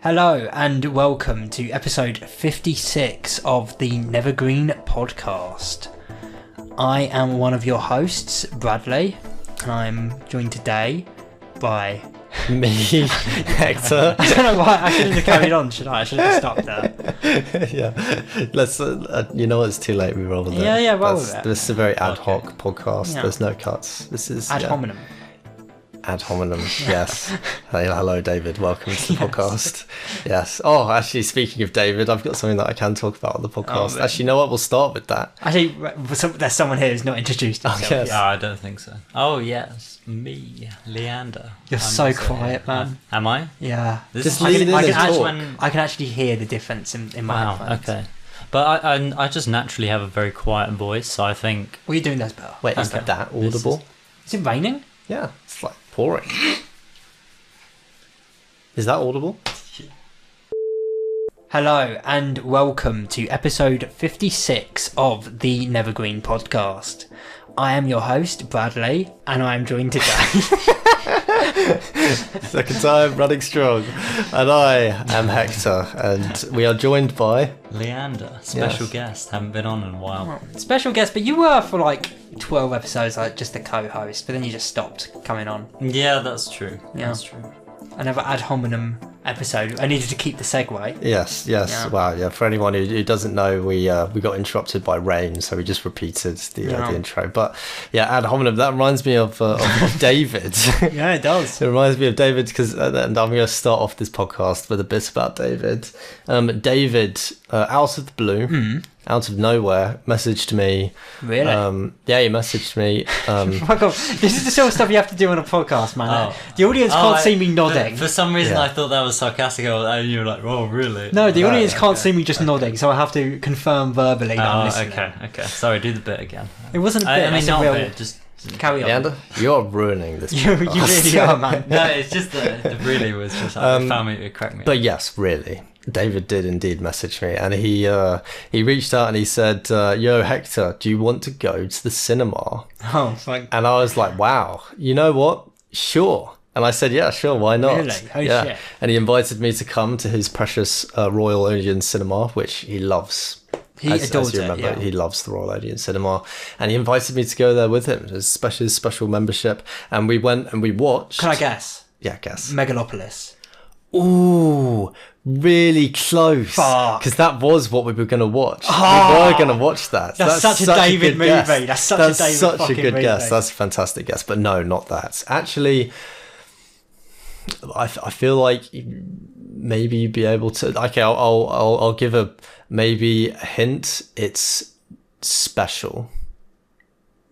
Hello and welcome to episode 56 of the Nethergreen podcast. I am one of your hosts, Bradley, and I'm joined today by me, Hector. I don't know why I should have carried on, should I? I should have stopped there. Yeah, let's. You know, it's too late. We roll with it. Yeah, roll with it. This is a very ad hoc podcast. Yeah. There's no cuts. This is Ad hominem. Ad hominem, yes. Hey, hello, David. Welcome to the podcast. Yes. Oh, actually, speaking of David, I've got something that I can talk about on the podcast. Actually, you know what? We'll start with that. Actually, there's someone here who's not introduced himself. Yes. Oh, I don't think so. Oh, yes, me, Leander. You're so quiet, man. Am I? Yeah. Just lean in and talk. I can actually hear the difference in my headphones. Okay. But I just naturally have a very quiet voice, so I think... What are you doing there, Bill? Wait, is that audible? Is it raining? Yeah, it's like pouring. Is that audible? Hello and welcome to episode 56 of the Nethergreen podcast. I am your host, Bradley, and I am joined today. Second time running strong. And I am Hector, and we are joined by Leander, special guest. Haven't been on in a while. Special guest, but you were for like 12 episodes, like just a co-host, but then you just stopped coming on. Yeah, that's true. Yeah. That's true. Another ad hominem episode. I needed to keep the segue. Yes. Yeah. Wow. Yeah. For anyone who doesn't know, we got interrupted by rain, so we just repeated the intro. But yeah, ad hominem. That reminds me of David. Yeah, it does. It reminds me of David because, and I'm going to start off this podcast with a bit about David. David, out of the blue. Out of nowhere, messaged me. Really? Yeah, he messaged me. Oh my God, this is the sort of stuff you have to do on a podcast, man. Oh. The audience can't see me nodding. For some reason, I thought that was sarcastic, and you were like, "Oh, really?" No, the audience can't see me just nodding, so I have to confirm verbally that I'm listening. Okay. Sorry, do the bit again. It wasn't a bit. I mean, not a bit. Just carry on. Leander, you're ruining this. You really are, man. No, it's just the really was just. I found it cracked me. But yes, really. David did indeed message me, and he reached out and he said, "Yo, Hector, do you want to go to the cinema?" Oh, fuck. And I was like, "Wow, you know what? Sure." And I said, "Yeah, sure, why not?" Really? Oh, yeah. shit. And he invited me to come to his precious Royal Odeon Cinema, which he loves. He adores it. Yeah. He loves the Royal Odeon Cinema, and he invited me to go there with him. It was special membership, and we went and we watched. Can I guess? Yeah, guess. Megalopolis. Ooh, really close. Fuck. Because that was what we were going to watch. Oh, we were going to watch that. That's such a David movie. That's such a David fucking good movie. guess. That's a fantastic guess. But no, not that. Actually, I feel like maybe you'd be able to. Okay, I'll give maybe a hint. It's special.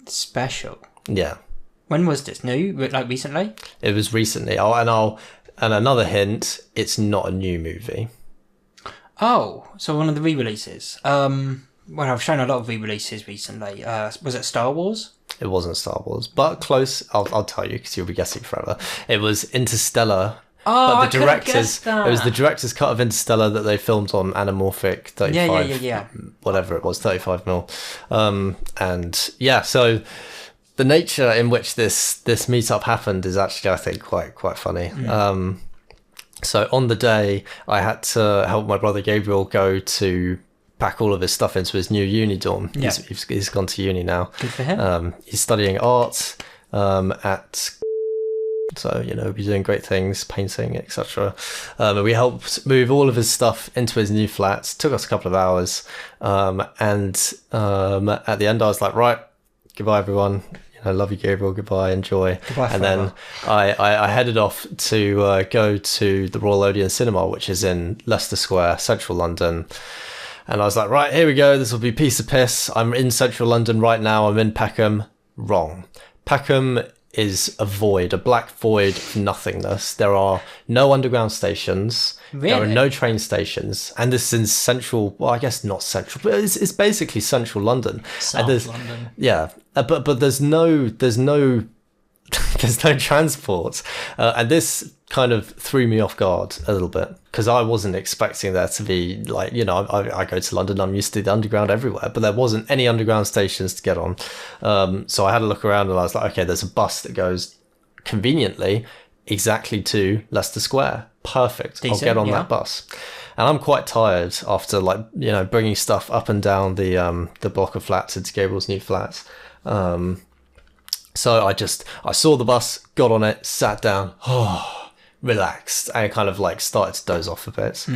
Special. Yeah. When was this? New? Like recently? It was recently. And another hint, it's not a new movie. Oh, so one of the re-releases. Well, I've shown a lot of re-releases recently. Was it Star Wars? It wasn't Star Wars, but close. I'll tell you because you'll be guessing forever. It was Interstellar. Oh, but the director's that. It was the director's cut of Interstellar that they filmed on anamorphic 35. Yeah. Whatever it was, 35mm. And yeah, so the nature in which this meetup happened is actually, I think, quite funny. So on the day, I had to help my brother Gabriel go to pack all of his stuff into his new uni dorm. Yeah. He's gone to uni now. Good for him. He's studying art at... So, he'll be doing great things, painting, etc. And we helped move all of his stuff into his new flat. It took us a couple of hours. And at the end, I was like, right, goodbye, everyone. Love you, Gabriel. Goodbye. Enjoy. Goodbye. And then I headed off to go to the Royal Odeon Cinema, which is in Leicester Square, central London. And I was like, right, here we go. This will be piece of piss. I'm in central London right now. I'm in Peckham. Wrong. Peckham is a void, a black void of nothingness. There are no underground stations. Really? There are no train stations. And this is in central, well, I guess not central, but it's basically central London. South London. Yeah. But there's no there's no transport, and this kind of threw me off guard a little bit, because I wasn't expecting there to be like, you know, I go to London, I'm used to the underground everywhere, but there wasn't any underground stations to get on. So I had a look around and I was like, okay, there's a bus that goes conveniently exactly to Leicester Square. Perfect. Decent, I'll get on that bus. And I'm quite tired after, like, you know, bringing stuff up and down the block of flats into Gabriel's new flats. So I saw the bus, got on it, sat down, relaxed, and kind of like started to doze off a bit.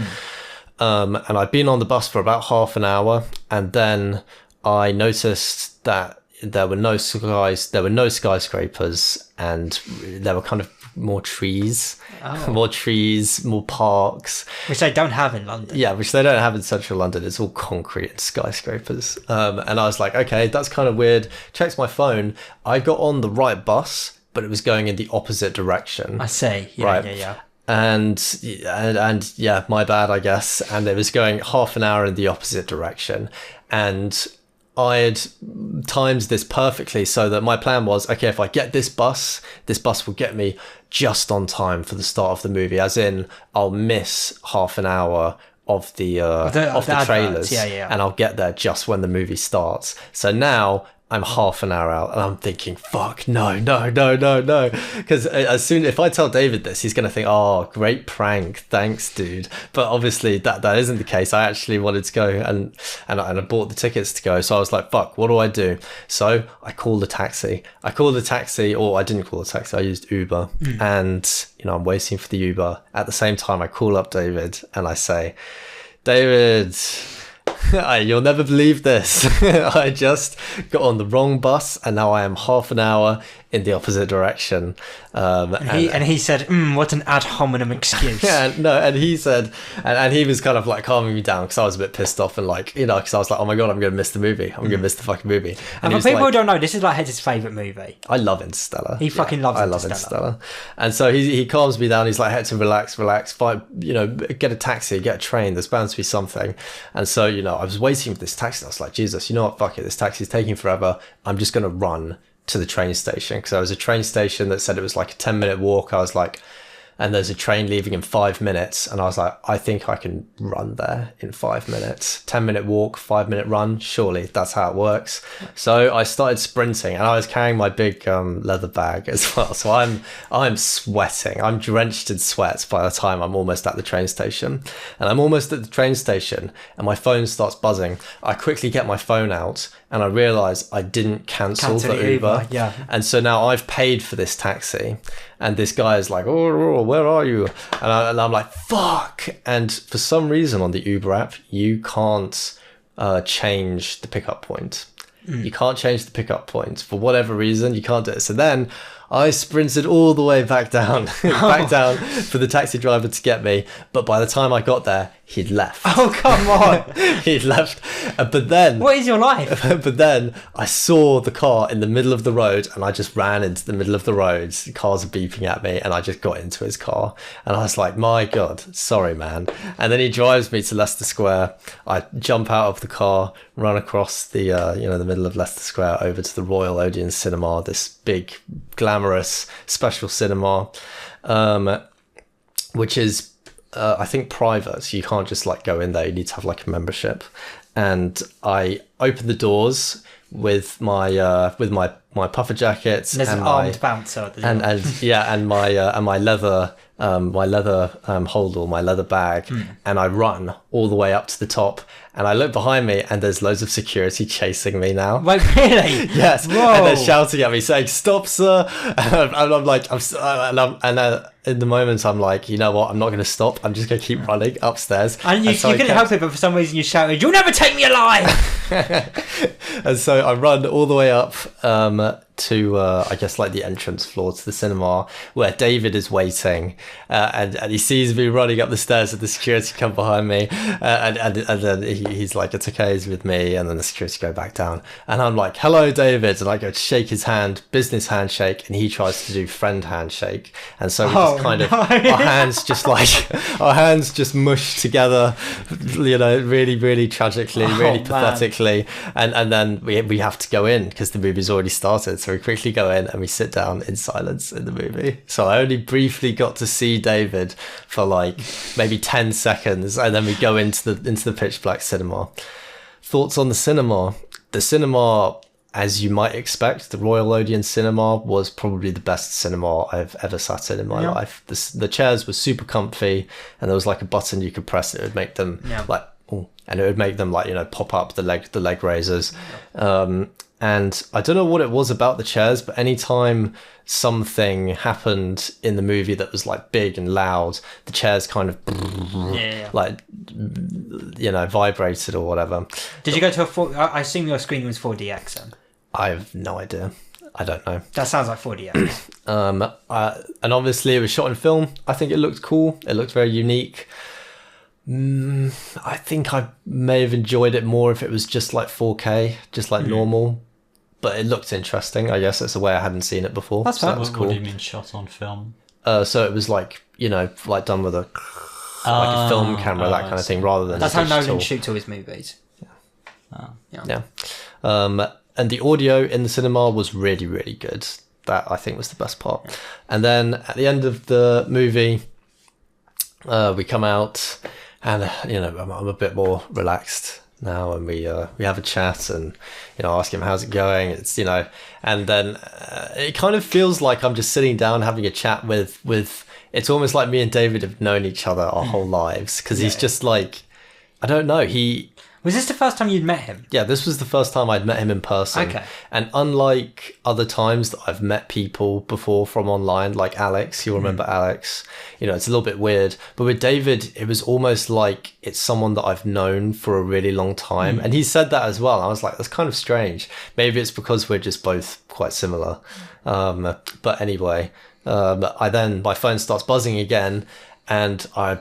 And I'd been on the bus for about half an hour, and then I noticed that there were no skyscrapers, and there were kind of more trees, more parks, which they don't have in London. Yeah, which they don't have in central London. It's all concrete and skyscrapers. And I was like, okay, that's kind of weird. Checked my phone. I got on the right bus, but it was going in the opposite direction. I see. Yeah, right. Yeah. And yeah, my bad, I guess. And it was going half an hour in the opposite direction. And I had timed this perfectly so that my plan was, okay, if I get this bus will get me just on time for the start of the movie, as in I'll miss half an hour of the trailers, and I'll get there just when the movie starts. So now I'm half an hour out, and I'm thinking, fuck, no. Because if I tell David this, he's going to think, oh, great prank, thanks, dude. But obviously that isn't the case. I actually wanted to go, and I bought the tickets to go. So I was like, fuck, what do I do? So I called a taxi. Or I didn't call a taxi. I used Uber. And, you know, I'm waiting for the Uber. At the same time, I call up David, and I say, David, you'll never believe this. I just got on the wrong bus, and now I am half an hour in the opposite direction. And he said, what an ad hominem excuse. And he said, and he was kind of like calming me down, because I was a bit pissed off, and like, you know, because I was like, oh my God, I'm going to miss the movie. I'm going to miss the fucking movie. And for people who don't know, this is like Hector's favourite movie. I love Interstellar. He fucking loves Interstellar. I love Interstellar. And so he calms me down. He's like, Hector, relax, fight, you know, get a taxi, get a train. There's bound to be something. And so, you know, I was waiting for this taxi. I was like, Jesus, you know what? Fuck it. This taxi's taking forever. I'm just going to run to the train station, because there was a train station that said it was like a 10-minute walk. I was like, and there's a train leaving in 5 minutes, and I was like, I think I can run there in 5 minutes. 10-minute walk, 5-minute run, surely that's how it works. So I started sprinting, and I was carrying my big leather bag as well, so I'm sweating, I'm drenched in sweat by the time I'm almost at the train station. And I'm almost at the train station, and my phone starts buzzing. I quickly get my phone out, and I realise I didn't cancel the Uber. Yeah. And so now I've paid for this taxi, and this guy is like, oh, where are you? And I'm like, fuck. And for some reason on the Uber app, you can't change the pickup point. You can't change the pickup point. For whatever reason, you can't do it. So then I sprinted all the way back down, down for the taxi driver to get me. But by the time I got there, he'd left. Oh, come on. He'd left. But then... What is your life? But then I saw the car in the middle of the road, and I just ran into the middle of the road. The cars are beeping at me, and I just got into his car. And I was like, my God, sorry, man. And then he drives me to Leicester Square. I jump out of the car, run across the the middle of Leicester Square over to the Royal Odeon Cinema, this big, glamorous, special cinema, which is... I think private. You can't just like go in there. You need to have like a membership. And I opened the doors with my puffer jackets. There's and an armed bouncer. And my leather holdall, my leather bag, and I run all the way up to the top, and I look behind me, and there's loads of security chasing me now. Wait, really? Yes. Whoa. And they're shouting at me, saying, "Stop, sir!" And I'm like, in the moment, I'm like, you know what? I'm not going to stop. I'm just going to keep running upstairs. And you couldn't help it, but for some reason you shouted, "You'll never take me alive!" And so I run all the way up to I guess like the entrance floor to the cinema, where David is waiting, and he sees me running up the stairs, and the security come behind me, and then he's like, "It's okay, he's with me," and then the security go back down, and I'm like, "Hello, David," and I go to shake his hand, business handshake, and he tries to do friend handshake, and so we just kind of our hands just mush together, you know, really, really tragically, really pathetically, and then then we have to go in because the movie's already started. So we quickly go in and we sit down in silence in the movie. So I only briefly got to see David for like maybe 10 seconds, and then we go into the pitch black cinema. Thoughts on the cinema? The cinema, as you might expect, the Royal Odeon Cinema was probably the best cinema I've ever sat in my life. The chairs were super comfy, and there was like a button you could press that would make them like, and it would make them like, you know, pop up the leg raisers. And I don't know what it was about the chairs, but anytime something happened in the movie that was like big and loud, the chairs kind of like, you know, vibrated or whatever. Did you go to I assume your screen was 4DX then? I have no idea. I don't know. That sounds like 4DX. And obviously it was shot in film. I think it looked cool. It looked very unique. I think I may have enjoyed it more if it was just like 4K, just like normal. But it looked interesting. I guess that's the way I hadn't seen it before. That's that was cool. What do you mean shot on film? So it was like, you know, like done with a film camera, that kind of thing, rather than that's how Nolan shoots all his movies. Yeah. And the audio in the cinema was really, really good. That I think was the best part. Yeah. And then at the end of the movie, we come out, and you know, I'm a bit more relaxed now, and we have a chat, and you know, ask him how's it going. It's, you know, and then it kind of feels like I'm just sitting down having a chat with. It's almost like me and David have known each other our whole lives, because he's just like, I don't know, Was this the first time you'd met him? Yeah, this was the first time I'd met him in person. Okay. And unlike other times that I've met people before from online, like Alex, you'll remember Alex, you know, it's a little bit weird. But with David, it was almost like it's someone that I've known for a really long time. And he said that as well. I was like, that's kind of strange. Maybe it's because we're just both quite similar. But anyway, my phone starts buzzing again, and I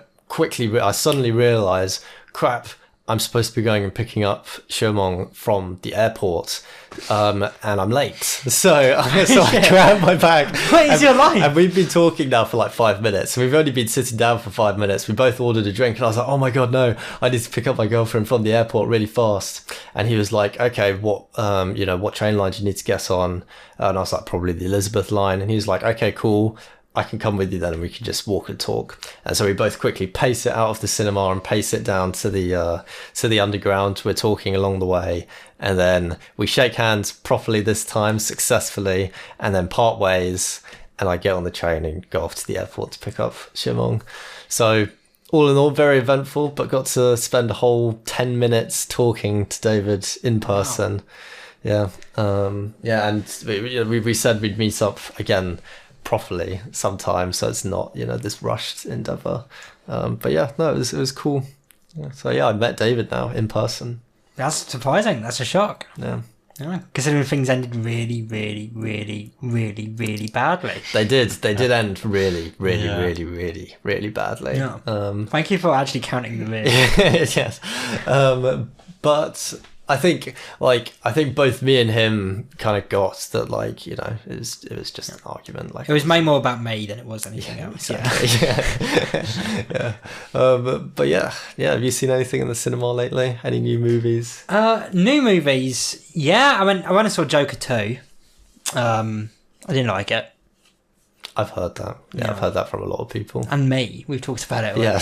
suddenly realise, crap, I'm supposed to be going and picking up Shomong from the airport, and I'm late. So I grab my bag. What is your life? And we've been talking now for like 5 minutes. We've only been sitting down for 5 minutes. We both ordered a drink, and I was like, oh my God, no, I need to pick up my girlfriend from the airport really fast. And he was like, okay, what train line do you need to get on? And I was like, probably the Elizabeth line. And he was like, okay, cool, I can come with you then, and we can just walk and talk. And so we both quickly pace it out of the cinema and pace it down to the underground. We're talking along the way, and then we shake hands properly this time, successfully, and then part ways, and I get on the train and go off to the airport to pick up Shimong. So all in all, very eventful, but got to spend a whole 10 minutes talking to David in person. Wow. Yeah. And we said we'd meet up again properly sometime, so it's not, you know, this rushed endeavor. But yeah, no, it was cool. Yeah, so yeah, I met David now in person. That's surprising. That's a shock. Yeah. Considering things ended really, really, really, really, really badly. They did end really, really, really, really, really badly. Yeah. Thank you for actually counting them in. Yes. But I think both me and him kind of got that, like, you know, it was just an argument. Like, it was more about me than it was anything else. Exactly. Yeah. But yeah. Have you seen anything in the cinema lately? Any new movies? New movies? Yeah, I went and saw Joker 2. I didn't like it. I've heard that. Yeah, I've heard that from a lot of people. And me. We've talked about it. Yeah.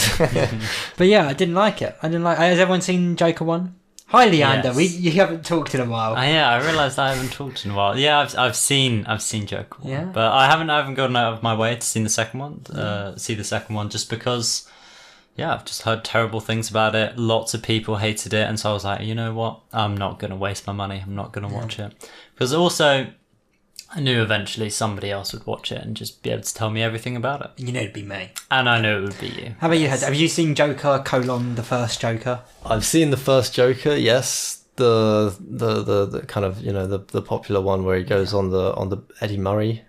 But yeah, I didn't like it. Has everyone seen Joker 1? Hi, Leander. Yes. You haven't talked in a while. Yeah, I realised I haven't talked in a while. Yeah, I've seen Joker 1, yeah, but I haven't gone out of my way to see the second one. Just because, I've just heard terrible things about it. Lots of people hated it, and so I was like, you know what? I'm not going to waste my money. I'm not going to watch it, because also I knew eventually somebody else would watch it and just be able to tell me everything about it. You know it'd be me. And I know it would be you. How about you? Have you seen Joker : the first Joker? I've seen the first Joker, yes. The kind of, you know, the popular one where he goes on the Eddie Murray.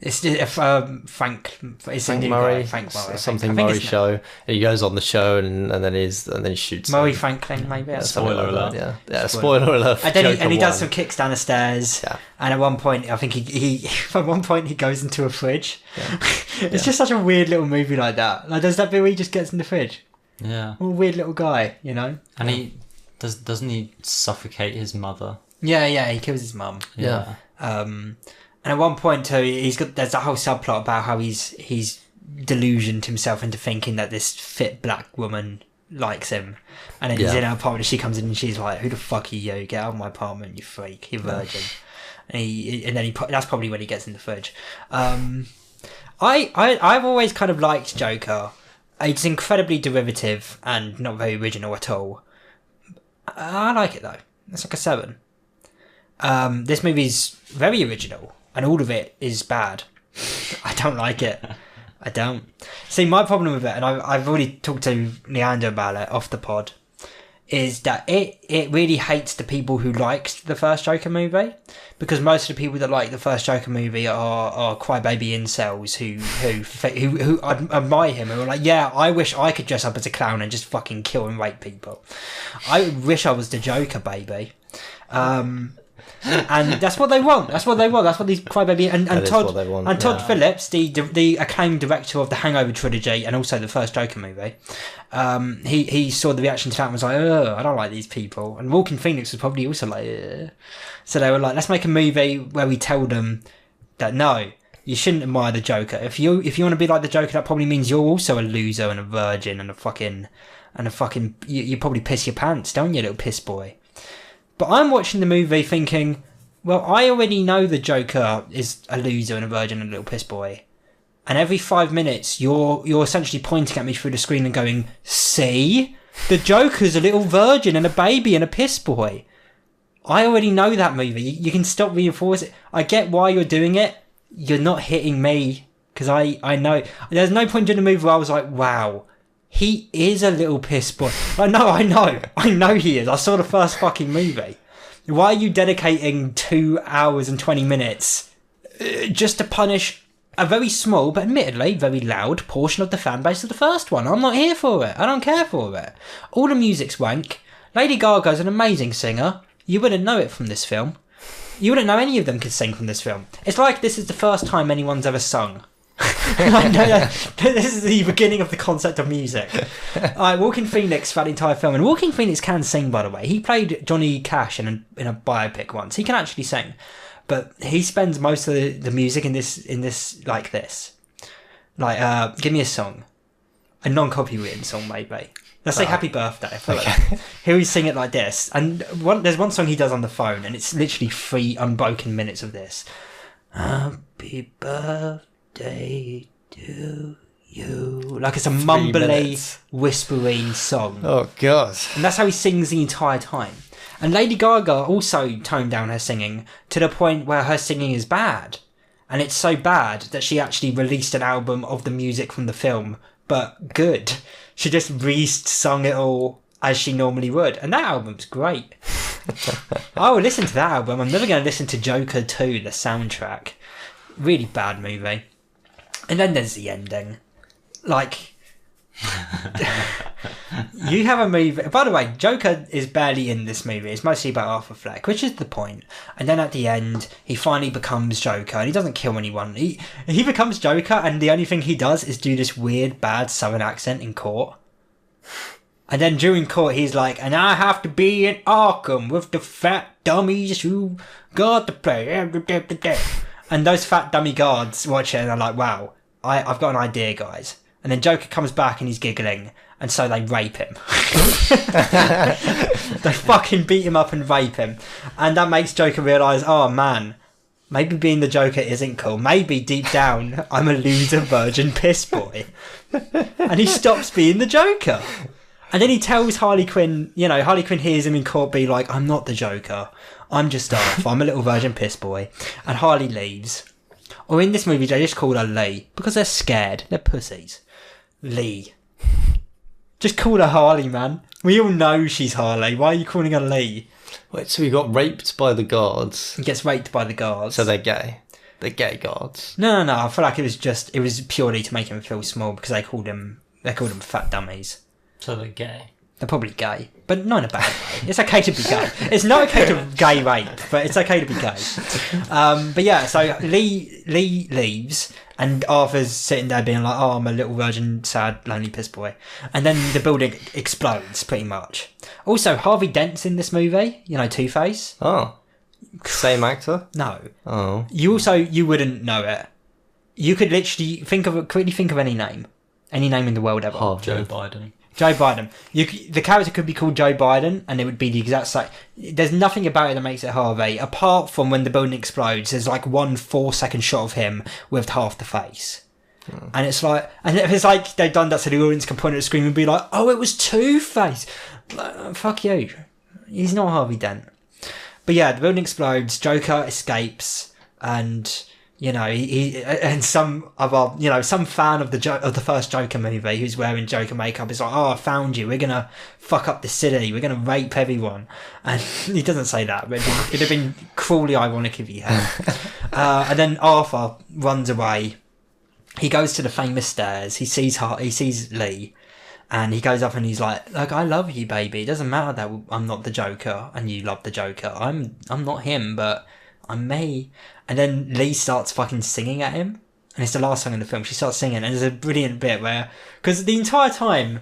It's Frank Murray, something Murray show. And he goes on the show and then he shoots Murray him. Franklin, maybe. Spoiler alert. Yeah. Spoiler alert. And he does some kicks down the stairs. Yeah. And at one point, I think he goes into a fridge. Yeah. It's just such a weird little movie like that. Like, there's that bit where he just gets in the fridge. Yeah. What a weird little guy, you know. And he Doesn't he suffocate his mother? Yeah, he kills his mum. Yeah. And at one point too, there's that whole subplot about how he's delusioned himself into thinking that this fit black woman likes him, and then he's in her apartment and she comes in and she's like, "Who the fuck are you? Get out of my apartment, you freak, you virgin." And then that's probably when he gets in the fridge. I've always kind of liked Joker. It's incredibly derivative and not very original at all. I like it though. It's like a 7. This movie's very original and all of it is bad. I don't like it. I don't. See, my problem with it, and I've already talked to Leander about it off the pod, is that it really hates the people who liked the first Joker movie, because most of the people that like the first Joker movie are crybaby incels who admire him, who are like, yeah, I wish I could dress up as a clown and just fucking kill and rape people. I wish I was the Joker, baby. And that's what they want. That's what these crybaby and Todd Phillips, the acclaimed director of the Hangover trilogy and also the first Joker movie, he saw the reaction to that and was like, "Oh, I don't like these people." And Walking Phoenix was probably also like, ugh. So they were like, "Let's make a movie where we tell them that no, you shouldn't admire the Joker. If you want to be like the Joker, that probably means you're also a loser and a virgin and a fucking you probably piss your pants, don't you, little piss boy?" But I'm watching the movie thinking, well, I already know the Joker is a loser and a virgin and a little piss boy. And every 5 minutes, you're essentially pointing at me through the screen and going, see? The Joker's a little virgin and a baby and a piss boy. I already know that movie. You can stop reinforcing it. I get why you're doing it. You're not hitting me. Because I know. There's no point in the movie where I was like, wow. He is a little piss boy. I know he is. I saw the first fucking movie. Why are you dedicating 2 hours and 20 minutes just to punish a very small, but admittedly very loud portion of the fan base of the first one? I'm not here for it. I don't care for it. All the music's wank. Lady Gaga's an amazing singer. You wouldn't know it from this film. You wouldn't know any of them could sing from this film. It's like this is the first time anyone's ever sung. I know that this is the beginning of the concept of music. Walking Phoenix for that entire film, and Walking Phoenix can sing, by the way. He played Johnny Cash in a biopic once. He can actually sing, but he spends most of the music in this like this. Like, give me a song, a non-copywritten song, maybe. Let's say "Happy Birthday." Okay. He'll sing it like this, and there's one song he does on the phone, and it's literally 3 unbroken minutes of this. Happy birthday to you. Like it's a mumbly, whispery song. Oh god. And that's how he sings the entire time. And Lady Gaga also toned down her singing to the point where her singing is bad. And it's so bad that she actually released an album of the music from the film, but good. She just re-sung it all as she normally would. And that album's great. I will listen to that album. I'm never going to listen to Joker 2, the soundtrack. Really bad movie. And then there's the ending. Like, you have a movie. By the way, Joker is barely in this movie. It's mostly about Arthur Fleck, which is the point. And then at the end, he finally becomes Joker, and he doesn't kill anyone. He becomes Joker, and the only thing he does is do this weird, bad Southern accent in court. And then during court, he's like, and I have to be in Arkham with the fat dummies who got the play. And those fat dummy guards watch it and they're like, wow, I've got an idea, guys. And then Joker comes back and he's giggling, and so they rape him. They fucking beat him up and rape him. And that makes Joker realise, oh man, maybe being the Joker isn't cool. Maybe deep down, I'm a loser virgin piss boy. And he stops being the Joker. And then he tells Harley Quinn, Harley Quinn hears him in court be like, I'm not the Joker. I'm just off. I'm a little virgin piss boy. And Harley leaves. Or in this movie, they just call her Lee. Because they're scared. They're pussies. Lee. Just call her Harley, man. We all know she's Harley. Why are you calling her Lee? Wait, so he got raped by the guards? He gets raped by the guards. So they're gay? They're gay guards? No. I feel like it was purely to make him feel small because they called him fat dummies. So they're gay. They're probably gay, but not in a bad way. It's okay to be gay. It's not okay to gay rape, but it's okay to be gay. But yeah, so Lee leaves, and Arthur's sitting there being like, "Oh, I'm a little virgin, sad, lonely piss boy," and then the building explodes pretty much. Also, Harvey Dent's in this movie. You know, Two-Face. Oh, same actor? No. Oh. You wouldn't know it. You could literally quickly think of any name in the world ever. Harvey. Joe Biden. Joe Biden. The character could be called Joe Biden, and it would be the exact same. There's nothing about it that makes it Harvey, apart from when the building explodes. There's like 1 4-second shot of him with half the face, and it's like they've done that so the audience can point at the screen and be like, "Oh, it was Two-Face." Like, fuck you. He's not Harvey Dent. But yeah, the building explodes. Joker escapes, and he and some fan of the first Joker movie who's wearing Joker makeup is like, "Oh, I found you. We're gonna fuck up the city. We're gonna rape everyone." And he doesn't say that, but it'd have been cruelly ironic if he had. And then Arthur runs away. He goes to the famous stairs. He sees Lee, and he goes up and he's like, "Look, I love you, baby. It doesn't matter that I'm not the Joker and you love the Joker. I'm not him, but I'm me." And then Lee starts fucking singing at him, and it's the last song in the film. She starts singing, and there's a brilliant bit where, because the entire time,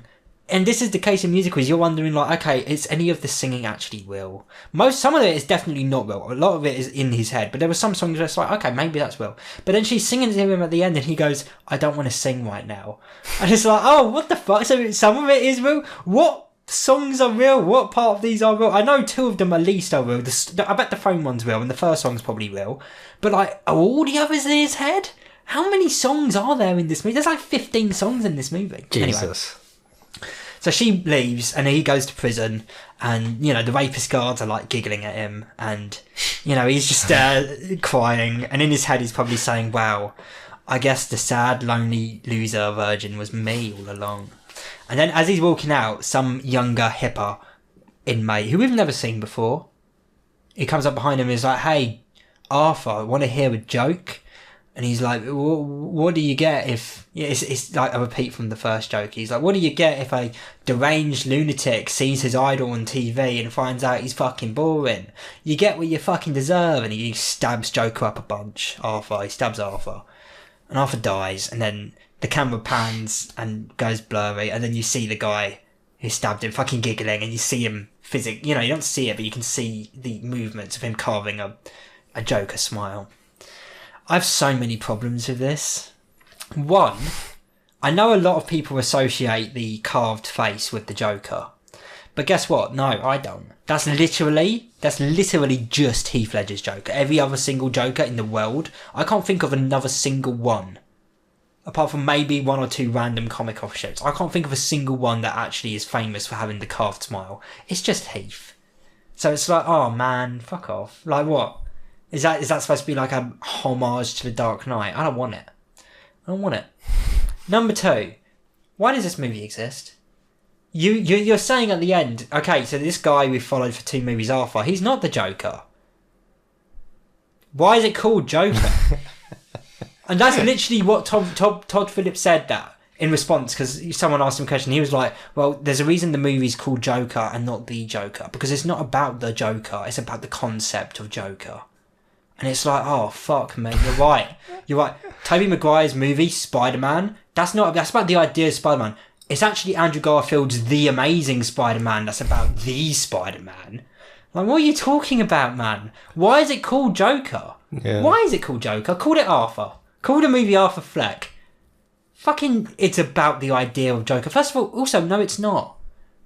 and this is the case in musicals, you're wondering like, okay, is any of the singing actually real? Some of it is definitely not real. A lot of it is in his head, but there were some songs where it's like, okay, maybe that's real. But then she's singing to him at the end, and he goes, "I don't want to sing right now," and it's like, oh, what the fuck? So some of it is real. What songs are real? What part of these are real? I know 2 of them at least are real. I bet the phone one's real, and the first song's probably real. But like, are all the others in his head? How many songs are there in this movie? There's like 15 songs in this movie. Jesus. Anyway, so she leaves, and he goes to prison, and the rapist guards are like giggling at him, and he's just crying, and in his head he's probably saying, "Wow, I guess the sad, lonely loser virgin was me all along." And then as he's walking out, some younger, hipper inmate, who we've never seen before, he comes up behind him and is like, "Hey, Arthur, I want to hear a joke." And he's like, "What do you get if..." It's like a repeat from the first joke. He's like, "What do you get if a deranged lunatic sees his idol on TV and finds out he's fucking boring? You get what you fucking deserve." And he stabs Joker up a bunch. He stabs Arthur. And Arthur dies, and then the camera pans and goes blurry, and then you see the guy who stabbed him fucking giggling, and you see him you don't see it, but you can see the movements of him carving a Joker smile. I have so many problems with this. One, I know a lot of people associate the carved face with the Joker, but guess what? No, I don't. That's literally just Heath Ledger's Joker. Every other single Joker in the world, I can't think of another single one. Apart from maybe 1 or 2 random comic offshoots. I can't think of a single one that actually is famous for having the carved smile. It's just Heath. So it's like, oh man, fuck off. Like what? Is that supposed to be like a homage to The Dark Knight? I don't want it. Number 2. Why does this movie exist? You're saying at the end, okay, so this guy we've followed for 2 movies, Arthur, he's not the Joker. Why is it called Joker? And that's literally what Todd Phillips said that in response, because someone asked him a question. He was like, "Well, there's a reason the movie's called Joker and not The Joker, because it's not about the Joker, it's about the concept of Joker." And it's like, oh fuck, mate, you're right. Tobey Maguire's movie Spider-Man, that's about the idea of Spider-Man. It's actually Andrew Garfield's The Amazing Spider-Man that's about the Spider-Man. Like, what are you talking about, man? Why is it called Joker? Yeah. Why is it called Joker? Call it Arthur. Call the movie Arthur Fleck. Fucking, it's about the idea of Joker. First of all, also, no, it's not.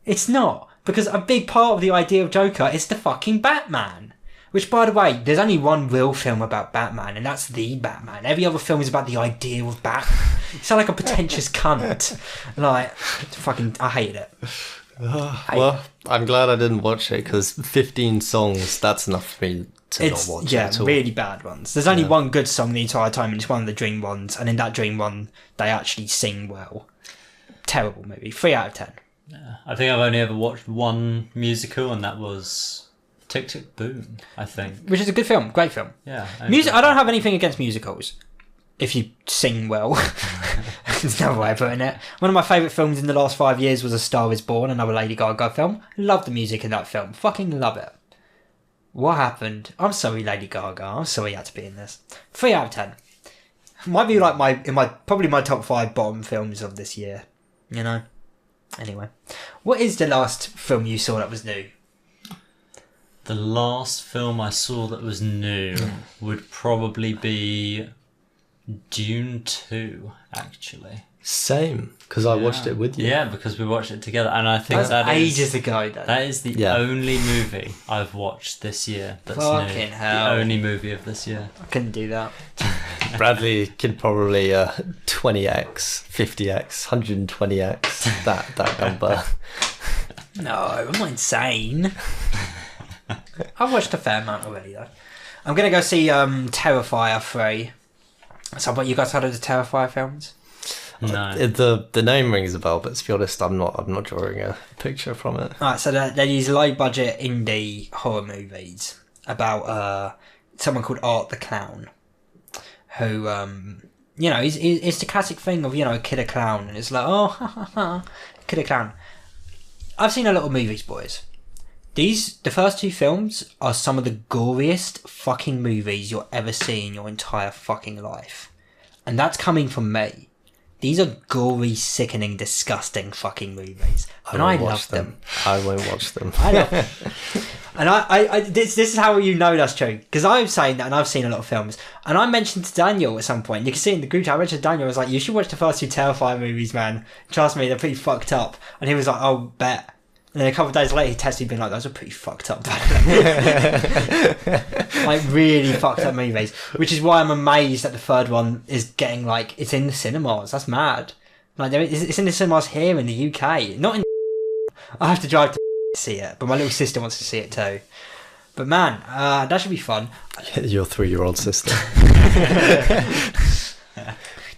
It's not. Because a big part of the idea of Joker is the fucking Batman. Which, by the way, there's only one real film about Batman, and that's The Batman. Every other film is about the idea of Batman. You sound like a pretentious cunt. Like, fucking, I hate it. Well, I'm glad I didn't watch it, because 15 songs, that's enough for me to not watch it at all. Yeah, really bad ones. There's only one good song the entire time, and it's one of the Dream ones, and in that Dream one, they actually sing well. Terrible movie. 3 out of 10. Yeah, I think I've only ever watched one musical, and that was Tick Tick Boom, I think. Which is a good film, great film. Yeah. I don't have anything against musicals, if you sing well. There's no way of putting it. One of my favourite films in the last 5 years was A Star Is Born, another Lady Gaga film. Love the music in that film. Fucking love it. What happened? I'm sorry, Lady Gaga. I'm sorry you had to be in this. 3 out of 10. Might be like probably my top 5 bottom films of this year. You know? Anyway. What is the last film you saw that was new? The last film I saw that was new would probably be Dune 2, actually. Same, because I watched it with you. Yeah, because we watched it together, and I think That's ages ago, though. That is the only movie I've watched this year that's Fucking new. hell. The only movie of this year. I couldn't do that. Bradley could probably 20x, 50x, 120x that number. No, I'm not insane. I've watched a fair amount already, though. I'm going to go see Terrifier 3. So, what, you guys heard of the Terrifier films? No. The name rings a bell, but to be honest, I'm not drawing a picture from it. Alright, so they're these low-budget indie horror movies about someone called Art the Clown, who, you know, it's the classic thing of, you know, a killer clown, and it's like, oh, ha ha ha, killer clown. I've seen a lot of movies, boys. The first 2 films are some of the goriest fucking movies you'll ever see in your entire fucking life. And that's coming from me. These are gory, sickening, disgusting fucking movies. And I love them. I won't watch them. I love them. And this is how you know that's true. Because I'm saying that, and I've seen a lot of films. And I mentioned to Daniel at some point, you can see in the group chat, I mentioned to Daniel, I was like, you should watch the first 2 Terrifier movies, man. Trust me, they're pretty fucked up. And he was like, oh, bet. And then a couple of days later, he texted me being like, those are pretty fucked up. Like, really fucked up movies. Which is why I'm amazed that the third one is getting, like, it's in the cinemas. That's mad. Like, it's in the cinemas here in the UK. Not in... I have to drive to see it, but my little sister wants to see it too. But man, that should be fun. Your 3-year-old sister.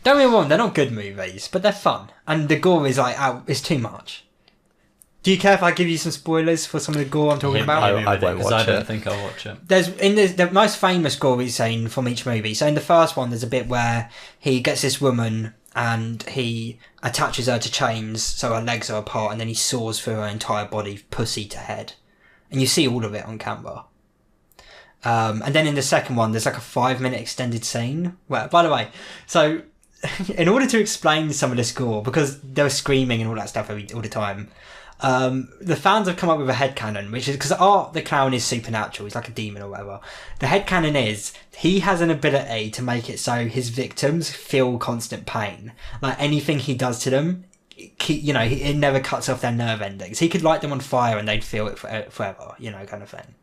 Don't get me wrong, they're not good movies, but they're fun. And the gore is, like, it's too much. Do you care if I give you some spoilers for some of the gore I'm talking about? I won't watch it. I don't think I'll watch it. There's in the most famous gory scene from each movie. So in the first one, there's a bit where he gets this woman and he attaches her to chains so her legs are apart, and then he saws through her entire body, pussy to head, and you see all of it on camera. And then in the second one, there's like a 5-minute extended scene. Well, by the way, so in order to explain some of this gore, because they were screaming and all that stuff all the time. The fans have come up with a headcanon, which is because Art the Clown is supernatural, he's like a demon or whatever. The headcanon is he has an ability to make it so his victims feel constant pain. Like anything he does to them, you know, it never cuts off their nerve endings. He could light them on fire and they'd feel it forever, you know, kind of thing.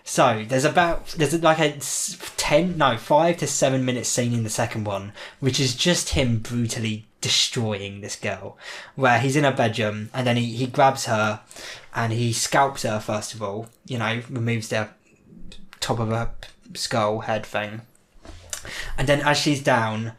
So there's like a 5 to 7 minute scene in the second one, which is just him brutally destroying this girl, where he's in her bedroom and then he grabs her and he scalps her first of all, you know, removes the top of her skull head thing, and then as she's down,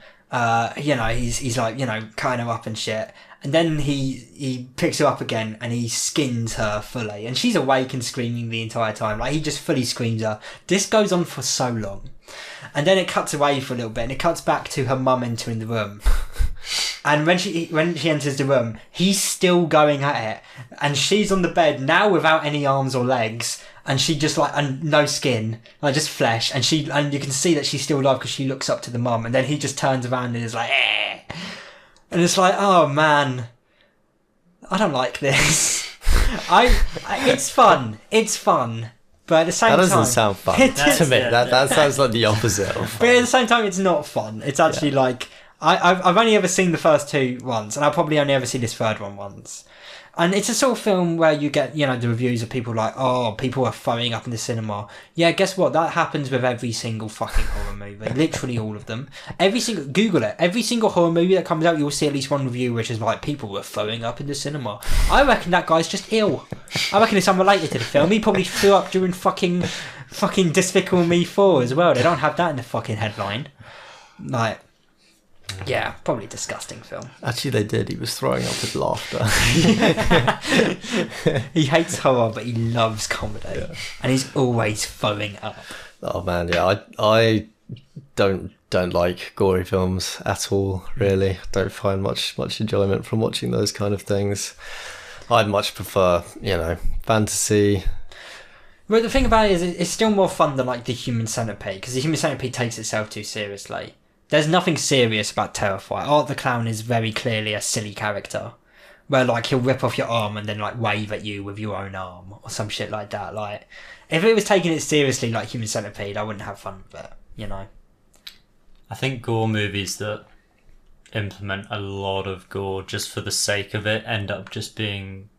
you know, he's like, you know, cutting her up and shit, and then he picks her up again and he skins her fully, and she's awake and screaming the entire time. Like, he just fully screams her. This goes on for so long, and then it cuts away for a little bit and it cuts back to her mum entering the room. And when she enters the room, he's still going at it, and she's on the bed now without any arms or legs, and she just like, and no skin, like just flesh, and you can see that she's still alive because she looks up to the mum, and then he just turns around and is like, eh. And it's like, oh man, I don't like this. It's fun, but at the same time, that doesn't sound fun to me. That sounds like the opposite of fun. But at the same time, it's not fun. It's actually like, I've only ever seen the first 2 once, and I'll probably only ever see this third one once. And it's a sort of film where you get, you know, the reviews of people like, oh, people are throwing up in the cinema. Yeah, guess what? That happens with every single fucking horror movie. Literally all of them. Google it. Every single horror movie that comes out, you'll see at least one review which is like, people were throwing up in the cinema. I reckon that guy's just ill. I reckon it's unrelated to the film. He probably threw up during fucking Despicable Me 4 as well. They don't have that in the fucking headline. Like... yeah, probably a disgusting film. Actually, they did. He was throwing up with laughter. He hates horror, but he loves comedy. Yeah. And he's always throwing up. Oh, man, yeah. I don't like gory films at all. Really, don't find much enjoyment from watching those kind of things. I'd much prefer, fantasy. But the thing about it is, it's still more fun than like the Human Centipede, because the Human Centipede takes itself too seriously. There's nothing serious about Terrifier. Art the Clown is very clearly a silly character, where like he'll rip off your arm and then like wave at you with your own arm or some shit like that. Like, if it was taking it seriously like Human Centipede, I wouldn't have fun with it. I think gore movies that implement a lot of gore just for the sake of it end up just being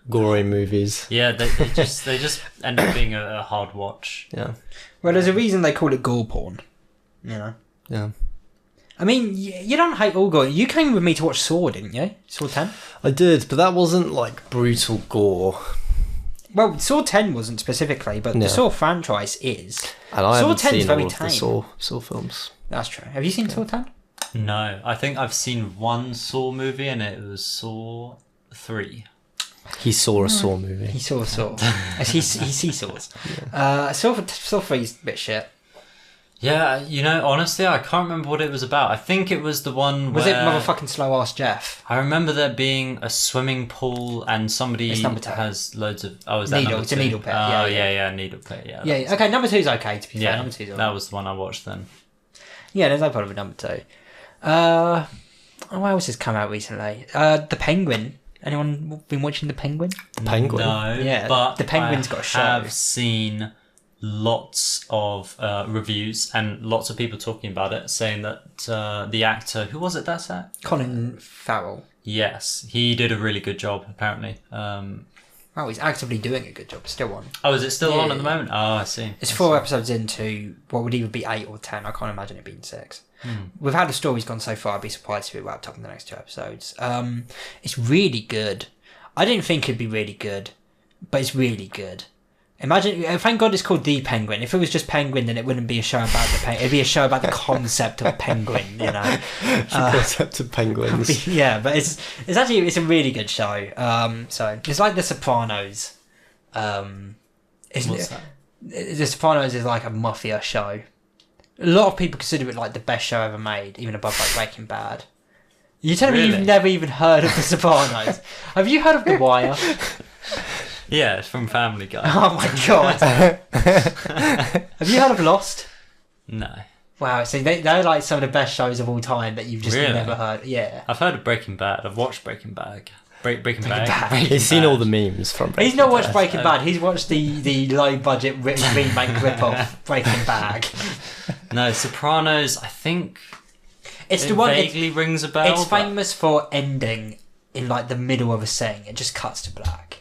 gory movies. Yeah, they just end up being a hard watch. Yeah. Well, there's a reason they call it gore porn. Yeah. I mean, you don't hate all gore. You came with me to watch Saw, didn't you? Saw 10? I did, but that wasn't like brutal gore. Well, Saw 10 wasn't specifically, but the Saw franchise is. And I haven't Saw 10's seen very all of the tame. Saw films. That's true. Have you seen Saw 10? No, I think I've seen one Saw movie, and it was Saw 3. He saw a Saw movie. He saw a Saw. he seesaws. Saw 3 is a bit shit. Yeah, honestly, I can't remember what it was about. I think it was the one Was where... it motherfucking slow ass Jeff? I remember there being a swimming pool and somebody has loads of... Oh, is that Needle, number it's a 2? needle pet. Oh, yeah, needle pet, yeah. Yeah, okay, number 2's okay, to be fair. Number 2's that was the one I watched then. Yeah, there's no problem with number 2. What else has come out recently? The Penguin. Anyone been watching The Penguin? The Penguin? No, Yeah, but The Penguin's got a show. I have seen lots of reviews and lots of people talking about it, saying that the actor... Who was it that's that? Colin Farrell. Yes, he did a really good job, apparently. Oh, he's actively doing a good job. Still on. Oh, is it still on at the Yeah. moment? Oh, I see. It's 4 episodes into what would either be 8 or 10. I can't imagine it being 6. With how the story's gone so far, I'd be surprised if it wrapped up in the next 2 episodes. It's really good. I didn't think it'd be really good, but it's really good. Imagine, thank God it's called The Penguin. If it was just Penguin, then it wouldn't be a show about the penguin. It'd be a show about the concept of penguin, The concept of penguins. Yeah, but it's a really good show. So it's like The Sopranos. What's that? The Sopranos is like a mafia show. A lot of people consider it like the best show ever made, even above like Breaking Bad. You telling me Really? you've never even heard of The Sopranos? Have you heard of The Wire? Yeah, it's from Family Guy. Oh my god! Have you heard of Lost? No. Wow, see, they're like some of the best shows of all time that you've just Really? never heard. Yeah. I've heard of Breaking Bad. I've watched Breaking Bad. Breaking Bad. Bad. He's seen all the memes from Breaking He's not Bad. watched Breaking Bad. He's watched the low budget remake rip-off Breaking Bad. No, Sopranos, I think It's it the one. vaguely rings a bell. It's but- famous for ending in like the middle of a scene. It just cuts to black.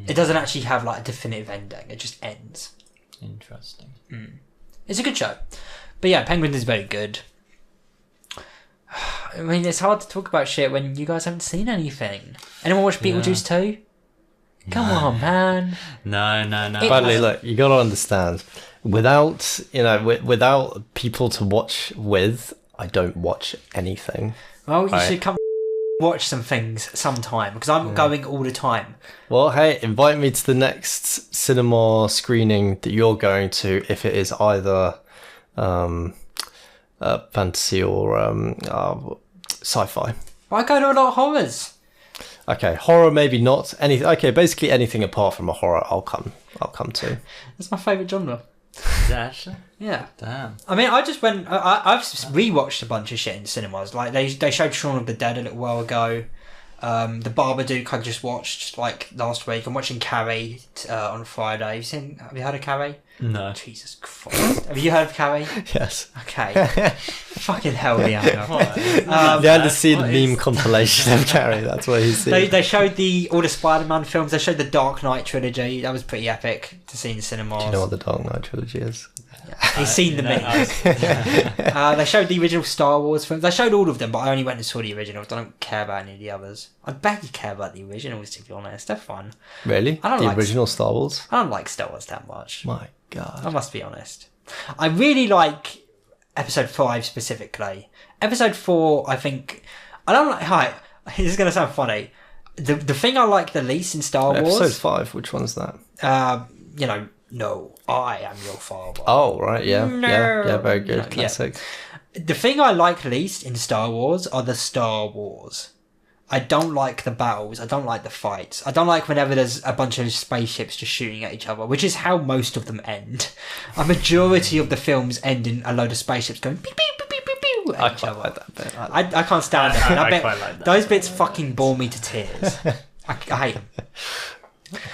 It doesn't actually have like a definitive ending. It just ends. Interesting. It's a good show. But yeah, Penguin is very good. I mean, it's hard to talk about shit when you guys haven't seen anything. Anyone watch Beetlejuice 2? Come on, man. No. Bradley, look, you got to understand. Without people to watch with, I don't watch anything. Well, you should come watch some things sometime, because I'm going all the time. Well, hey, invite me to the next cinema screening that you're going to, if it is either fantasy or sci-fi. I go to a lot of horrors. Okay, horror maybe not. Anything. Okay, basically anything apart from a horror, I'll come to. That's my favourite genre. Is it actually? Yeah. Damn. I mean, I just went... I've rewatched a bunch of shit in cinemas. Like, they showed Shaun of the Dead a little while ago. The Babadook I just watched, like, last week. I'm watching Carrie on Friday. Have you heard of Carrie? No. Jesus Christ. Have you heard of Carrie? Yes. Okay. Fucking hell, Leander. You had to see the meme compilation of Carrie. That's what he's seen. They showed all the Spider-Man films. They showed the Dark Knight trilogy. That was pretty epic to see in cinemas. Do you know what the Dark Knight trilogy is? He's seen the memes. They showed the original Star Wars films. They showed all of them, but I only went and saw the originals. I don't care about any of the others. I barely care about the originals, to be honest. They're fun. Really? I don't the like original Star Wars? I don't like Star Wars that much. My God. I must be honest. I really like Episode 5 specifically. Episode 4, I think... I don't like... Hi, this is going to sound funny. The thing I like the least in Star Wars... Episode 5, which one's that? No. I Am Your Father. Oh, right, yeah. No. Yeah, very good. No, yeah. Classic. The thing I like least in Star Wars are the Star Wars. I don't like the battles. I don't like the fights. I don't like whenever there's a bunch of spaceships just shooting at each other, which is how most of them end. A majority of the films end in a load of spaceships going pew pew pew pew pew pew at I each quite other. like that bit. I can't stand it. I bet quite like that. those bits fucking bore me to tears. I hate them.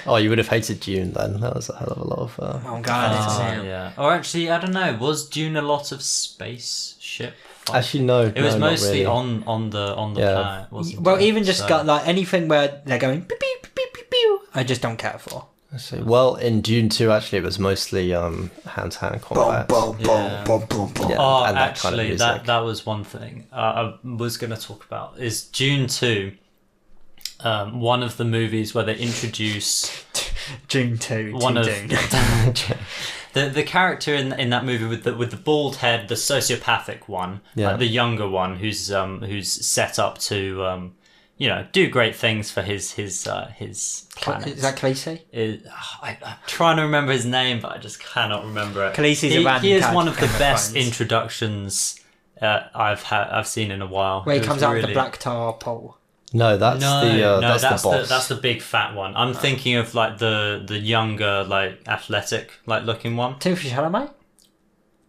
Oh, you would have hated Dune then. That was a hell of a lot of... Oh god, I didn't see it. Yeah. Or actually, I don't know. Was Dune a lot of spaceship? Actually, no. It was no, not mostly really. on the Yeah. planet, wasn't it? Well, even just So- got like anything where they're going pew pew pew pew pew, I just don't care for. Let's see. Well, in Dune 2, actually, it was mostly hand-to-hand combat. Yeah. Yeah, Oh, and that kind of actually, music. that was one thing I was going to talk about. Is Dune 2 one of the movies where they introduce June 2, one of Dune. the character in that movie with the bald head, the sociopathic one, Yeah. like the younger one who's set up to do great things for his planet. Is that Khaleesi? I'm trying to remember his name, but I just cannot remember it. Khaleesi's a random he is character one of the from Game of best Thrones. introductions I've seen in a while. Where he It comes was out with the really- black tar pole. No, that's the boss. that's the big fat one. I'm thinking of like the younger, like athletic, like looking one. Timothy Chalamet?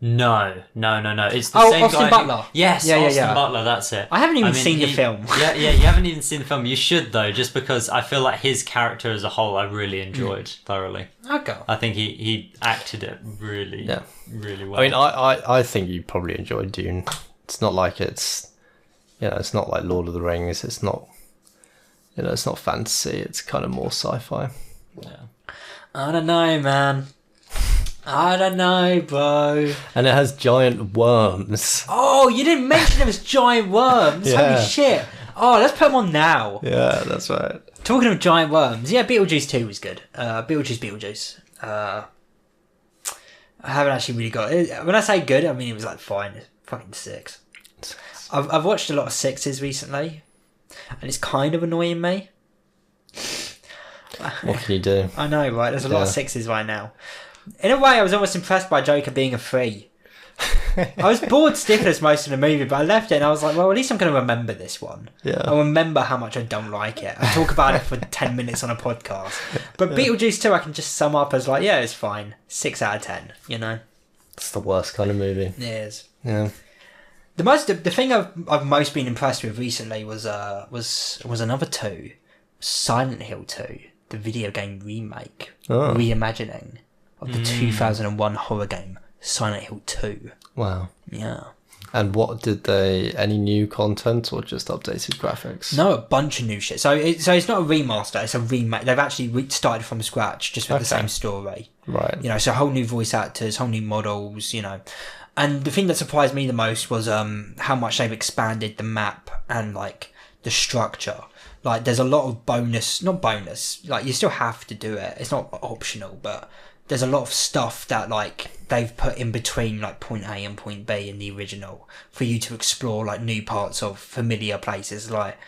No. It's the Oh, same Austin guy. Butler. Yes, Yeah, Austin Butler. That's it. I haven't even seen the film. Yeah, you haven't even seen the film. You should though, just because I feel like his character as a whole, I really enjoyed thoroughly. Okay. I think he acted it really, Yeah. really well. I mean, I think you probably enjoyed Dune. It's not like it's not like Lord of the Rings. It's not, it's not fantasy. It's kind of more sci-fi. yeah. I don't know, man. I don't know, bro. And it has giant worms. Oh, you didn't mention there was giant worms. Yeah. Holy shit. Oh, let's put them on now. Yeah, that's right. Talking of giant worms, yeah, Beetlejuice 2 was good. Beetlejuice. I haven't actually really got it. When I say good, I mean it was like fine. It's fucking 6. I've watched a lot of 6s recently, and it's kind of annoying me. What can you do? I know, right? There's a lot of Yeah. 6s right now. In a way, I was almost impressed by Joker being a 3. I was bored stiffness most of the movie, but I left it and I was like, well, at least I'm going to remember this one. Yeah. I'll remember how much I don't like it. I talk about it for 10 minutes on a podcast. But Beetlejuice 2, I can just sum up as like, yeah, it's fine. 6 out of 10, It's the worst kind of movie. It is. Yeah. The thing I've most been impressed with recently was another 2, Silent Hill 2, the video game remake, reimagining of the 2001 horror game Silent Hill 2. Wow. Yeah. And what did any new content or just updated graphics? No, a bunch of new shit. So it's not a remaster, it's a remake. They've actually started from scratch, just with the same story. Right. So whole new voice actors, whole new models, And the thing that surprised me the most was how much they've expanded the map and like the structure. Like there's a lot of not bonus, like you still have to do it. It's not optional, but there's a lot of stuff that like they've put in between like point A and point B in the original for you to explore like new parts of familiar places. Like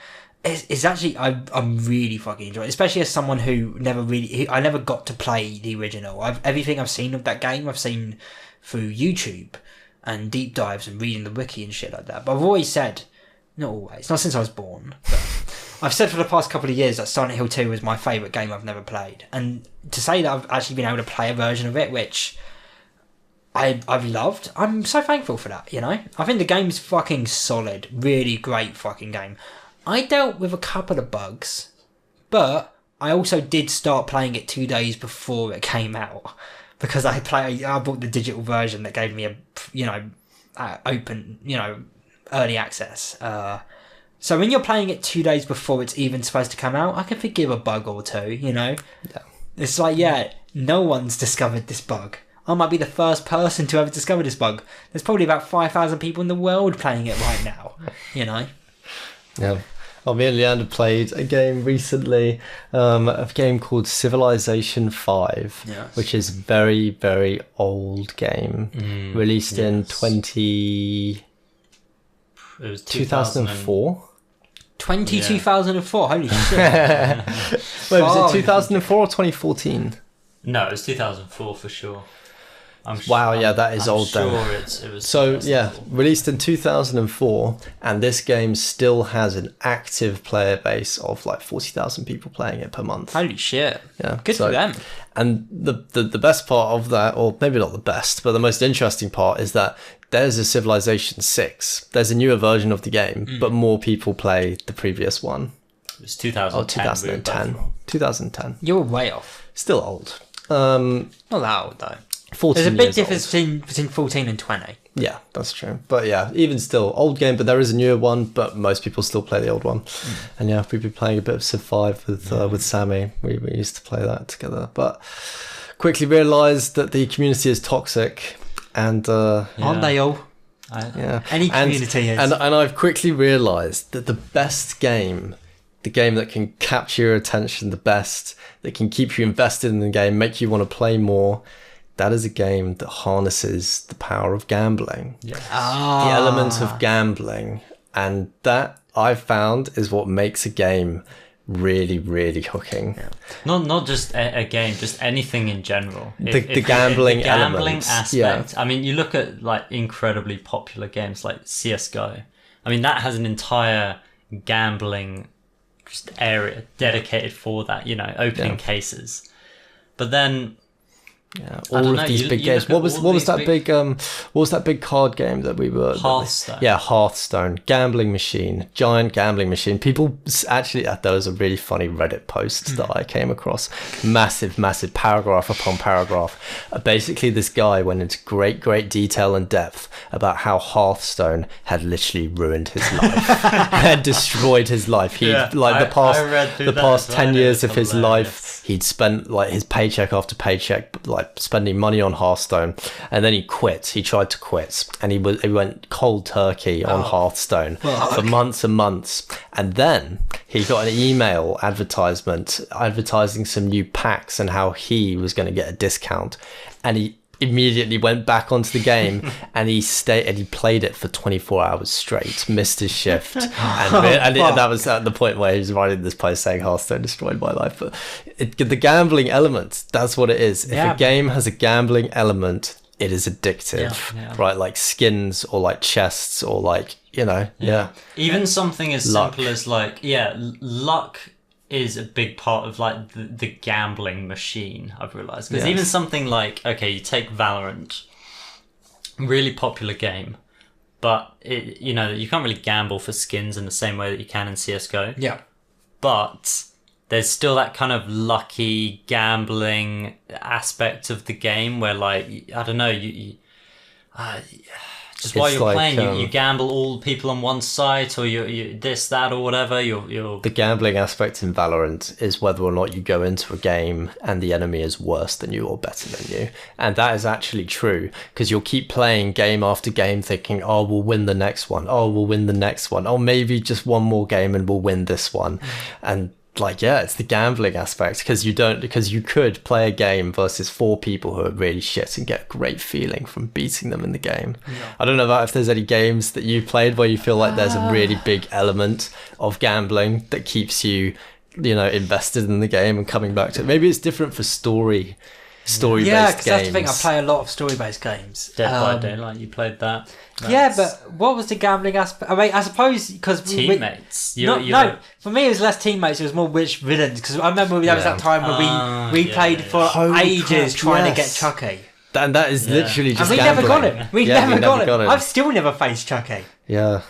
it's actually I'm really fucking enjoying it, especially as someone who I never got to play the original. Everything I've seen of that game I've seen through YouTube and deep dives and reading the wiki and shit like that. But I've always said, not always, not since I was born, but I've said for the past couple of years that Silent Hill 2 was my favourite game I've never played. And to say that I've actually been able to play a version of it, which I've loved, I'm so thankful for that, I think the game's fucking solid. Really great fucking game. I dealt with a couple of bugs, but I also did start playing it 2 days before it came out. Because I bought the digital version that gave me open, early access. So when you're playing it 2 days before it's even supposed to come out, I can forgive a bug or two, Yeah. It's like, no one's discovered this bug. I might be the first person to ever discover this bug. There's probably about 5,000 people in the world playing it right now, Yeah. Well, me and Leander played a game recently, a game called Civilization 5, which is a very, very old game, released in 2004. 2004, holy shit. Wait, was it 2004 or 2014? No, it was 2004 for sure. Wow, yeah, that is I'm old then. sure it was. So yeah, released in 2004, and this game still has an active player base of like 40,000 people playing it per month. Holy shit. Yeah, Good for them. And the best part of that, or maybe not the best, but the most interesting part is that there's a Civilization 6. There's a newer version of the game, but more people play the previous one. It was 2010. 2010. 2010. You're way off. Still old. Not that old, though. 14 There's a big years difference old. between 14 and 20. Yeah, that's true. But yeah, even still, old game, but there is a newer one, but most people still play the old one. And yeah, we've been playing a bit of Civ 5 with Sammy. We used to play that together. But quickly realised that the community is toxic. And Aren't they all? yeah, Any community is. And I've quickly realised that the best game, the game that can capture your attention the best, that can keep you invested in the game, make you want to play more, that is a game that harnesses the power of gambling. Yes. The element of gambling. And that, I've found, is what makes a game really, really hooking. Yeah. Not just a game, just anything in general. The gambling elements. aspect. Yeah. I mean, you look at like incredibly popular games like CS:GO. I mean, that has an entire gambling just area dedicated for that. You know, opening cases. But then, yeah, all of these big games. What was that big card game that we were? Hearthstone. Hearthstone. Gambling machine. Giant gambling machine. People actually, there was a really funny Reddit post that I came across. Massive paragraph upon paragraph. Basically, this guy went into great detail and depth about how Hearthstone had literally ruined his life, had destroyed his life. The past 10 years of his life, he'd spent like his paycheck after paycheck, like spending money on Hearthstone, and then he quit. He tried to quit, and he went cold turkey on Hearthstone for months and months, and then he got an email advertisement advertising some new packs and how he was going to get a discount, and he immediately went back onto the game and he played it for 24 hours straight, missed his shift, and that was at the point where he was writing this post saying Hearthstone destroyed my life. But the gambling element, that's what it is. If a game has a gambling element, it is addictive, right? Like skins or like chests or like, you know, even something as simple as like luck is a big part of like the gambling machine, I've realized. Because even something like, okay, you take Valorant, really popular game, but you can't really gamble for skins in the same way that you can in CS:GO. Yeah. But there's still that kind of lucky gambling aspect of the game where, like, I don't know, just while you're playing, you gamble all the people on one site, or you this, that, or whatever. The gambling aspect in Valorant is whether or not you go into a game and the enemy is worse than you or better than you. And that is actually true, because you'll keep playing game after game thinking, oh, we'll win the next one. Oh, we'll win the next one. Oh, maybe just one more game and we'll win this one. And like, it's the gambling aspect, because you could play a game versus 4 people who are really shit and get a great feeling from beating them in the game. I don't know about if there's any games that you've played where you feel like there's a really big element of gambling that keeps you, invested in the game and coming back to it. Maybe it's different for story-based games. Yeah, because that's the thing. I play a lot of story-based games. Dead by Daylight, you played that. But what was the gambling aspect? I mean, I suppose because teammates. No, for me it was less teammates. It was more which villains. Because I remember there was that time where we played for ages trying to get Chucky. And that is literally just and we gambling. never got him. We never got him. I've still never faced Chucky. Yeah.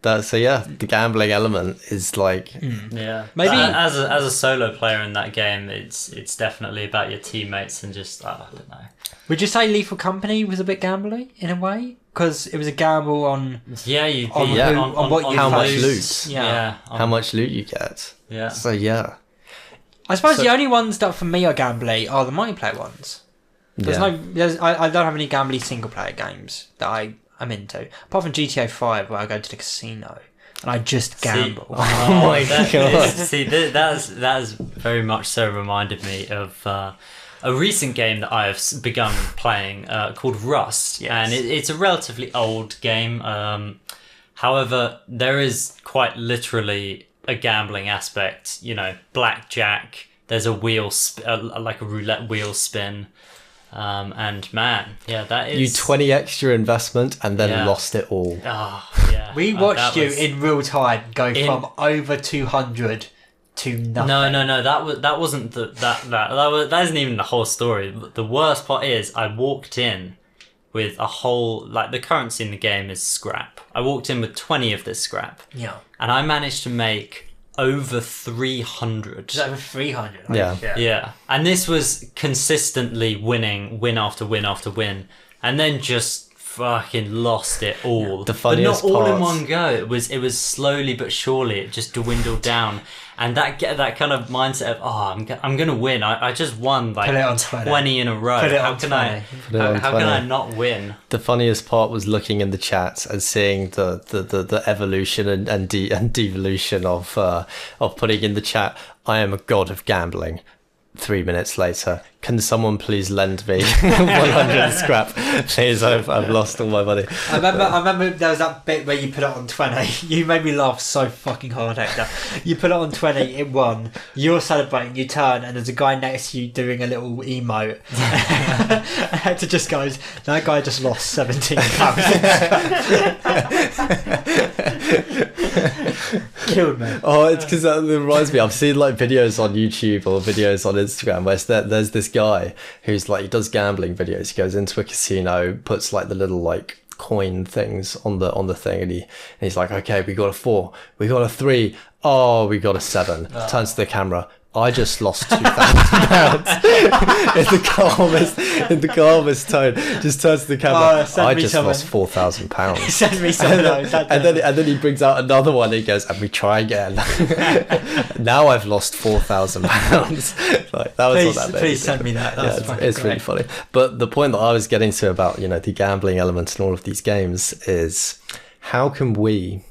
The gambling element is like maybe as a solo player in that game, it's definitely about your teammates and just I don't know. Would you say Lethal Company was a bit gambly in a way? Because it was a gamble on how much loot. How much loot you get. Yeah. So I suppose the only ones that for me are gambly are the multiplayer ones. I don't have any gambly single player games that I'm into, apart from GTA 5 where I go to the casino and I just gamble. Oh my god! That's very much so reminded me of a recent game that I have begun playing called Rust, and it's a relatively old game. However, there is quite literally a gambling aspect. Blackjack. There's a wheel, like a roulette wheel spin. And man, yeah, that is... You 20 extra investment and then lost it all. Oh, yeah. We watched you in real time go from over 200 to nothing. No. That wasn't that isn't even the whole story. The worst part is I walked in with a whole, like, the currency in the game is scrap. I walked in with 20 of this scrap. Yeah. And I managed to make over 300. Just over 300. Yeah. And this was consistently win after win after win, and then just fucking lost it all. The funniest but not all in part- one go. It was slowly but surely it just dwindled down. And that kind of mindset of, I'm gonna win. I just won like 20 in a row. How can I not win? The funniest part was looking in the chat and seeing the evolution and devolution of putting in the chat, I am a god of gambling. 3 minutes later, can someone please lend me 100 scrap? Please, I've lost all my money. I remember there was that bit where you put it on 20. You made me laugh so fucking hard, Hector. You put it on 20, it won. You're celebrating, you turn, and there's a guy next to you doing a little emote. And Hector just goes, that guy just lost 17 pounds. Killed me. Oh, it's because that reminds me. I've seen like videos on YouTube or videos on Instagram where there's this guy who's like, he does gambling videos. He goes into a casino, puts like the little like coin things on the thing, and he's like, okay, we got a 4, we got a 3, oh, we got a 7. Turns to the camera, I just lost £2,000 in the calmest tone. Just turns to the camera. I just lost £4,000. Send me some of those. And then he brings out another one. And he goes, and we try again. Now I've lost £4,000. Like that was what that made. Please send me that. It's really funny. But the point that I was getting to about the gambling element in all of these games is how can we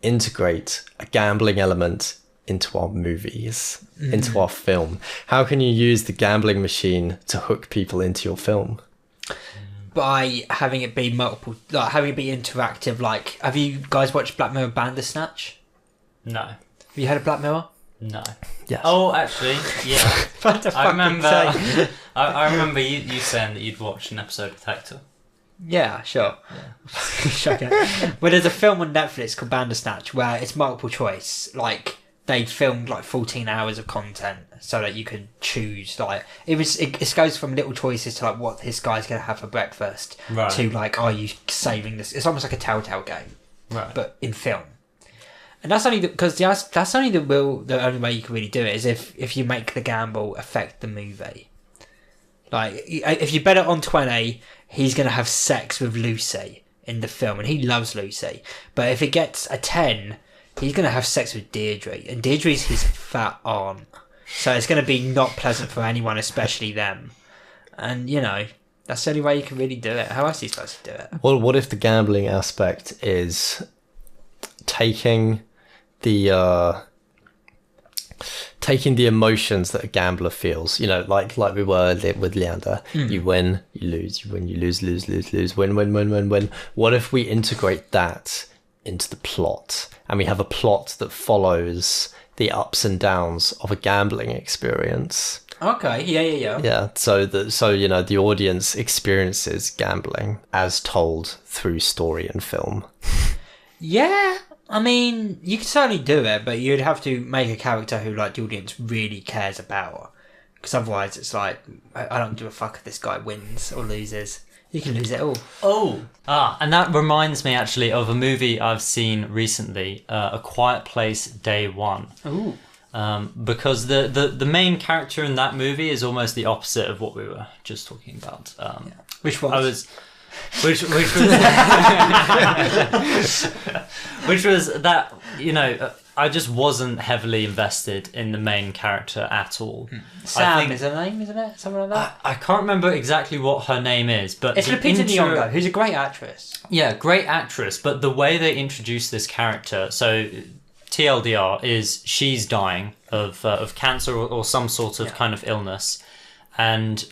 integrate a gambling element into our movies, into our film? How can you use the gambling machine to hook people into your film? By having it be multiple, like having it be interactive. Like, have you guys watched Black Mirror Bandersnatch? No. Have you heard of Black Mirror? No. Yes. Oh, actually, yeah. I remember you saying that you'd watched an episode with Hector. Yeah, sure. Yeah. Well, there's a film on Netflix called Bandersnatch where it's multiple choice. Like, they filmed like 14 hours of content so that you could choose. Like, it goes from little choices to like what this guy's gonna have for breakfast, right, to like, are you saving this? It's almost like a Telltale game, right, but in film. And that's only because that's only the only way you can really do it is if you make the gamble affect the movie. Like, if you bet it on 20, he's gonna have sex with Lucy in the film, and he loves Lucy. But if it gets a 10, he's going to have sex with Deirdre, and Deirdre's his fat aunt. So it's going to be not pleasant for anyone, especially them. And, that's the only way you can really do it. How else are you supposed to do it? Well, what if the gambling aspect is taking the emotions that a gambler feels, like we were with Leander. You win, you lose, you win, you lose, lose, win. What if we integrate that into the plot, and we have a plot that follows the ups and downs of a gambling experience? Okay, yeah. Yeah, so the audience experiences gambling as told through story and film. Yeah, I mean, you could certainly do it, but you'd have to make a character who like the audience really cares about, because otherwise it's like, I don't give a fuck if this guy wins or loses. You can lose it all. And that reminds me actually of a movie I've seen recently, A Quiet Place Day One. Ooh. Because the main character in that movie is almost the opposite of what we were just talking about. Which one? Which was that, I just wasn't heavily invested in the main character at all. Sam is her name, isn't it? Something like that? I can't remember exactly what her name is, but it's Lupita Nyong'o, who's a great actress. Yeah, great actress, but the way they introduce this character, so TLDR is she's dying of cancer or some sort of kind of illness, and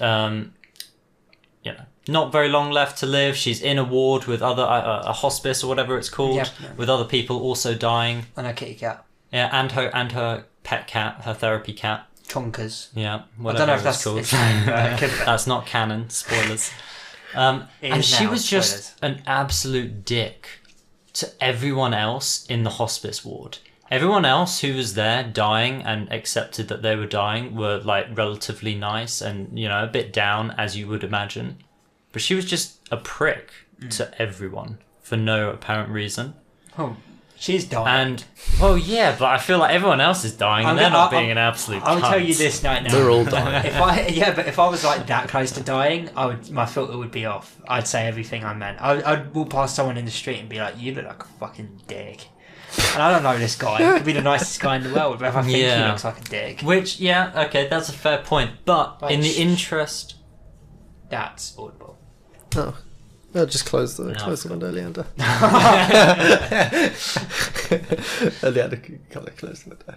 not very long left to live. She's in a ward with other a hospice or whatever it's called, with other people also dying. And her kitty cat. Yeah, and her pet cat, her therapy cat. chonkers. Yeah, I whatever don't know if it's that's called. could be. That's not canon. Spoilers. And is she now, was just spoilers. an absolute dick to everyone else in the hospice ward. Everyone else who was there dying and accepted that they were dying were like relatively nice and, you know, a bit down, as you would imagine. But she was just a prick to everyone for no apparent reason. Oh, she's dying. And, well, yeah, but I feel like everyone else is dying and they're not being an absolute I'll cunt. tell you this right now. We're all dying. But if I was like that close to dying, my filter would be off. I'd say everything I meant. I'd walk past someone in the street and be like, "You look like a fucking dick." And I don't know this guy. He could be the nicest guy in the world, but if I think he looks like a dick, Which, yeah, okay, that's a fair point. But Like, in the interest... that's audible. Oh. No, just close the No. window, Leander. Leander, come and close the window.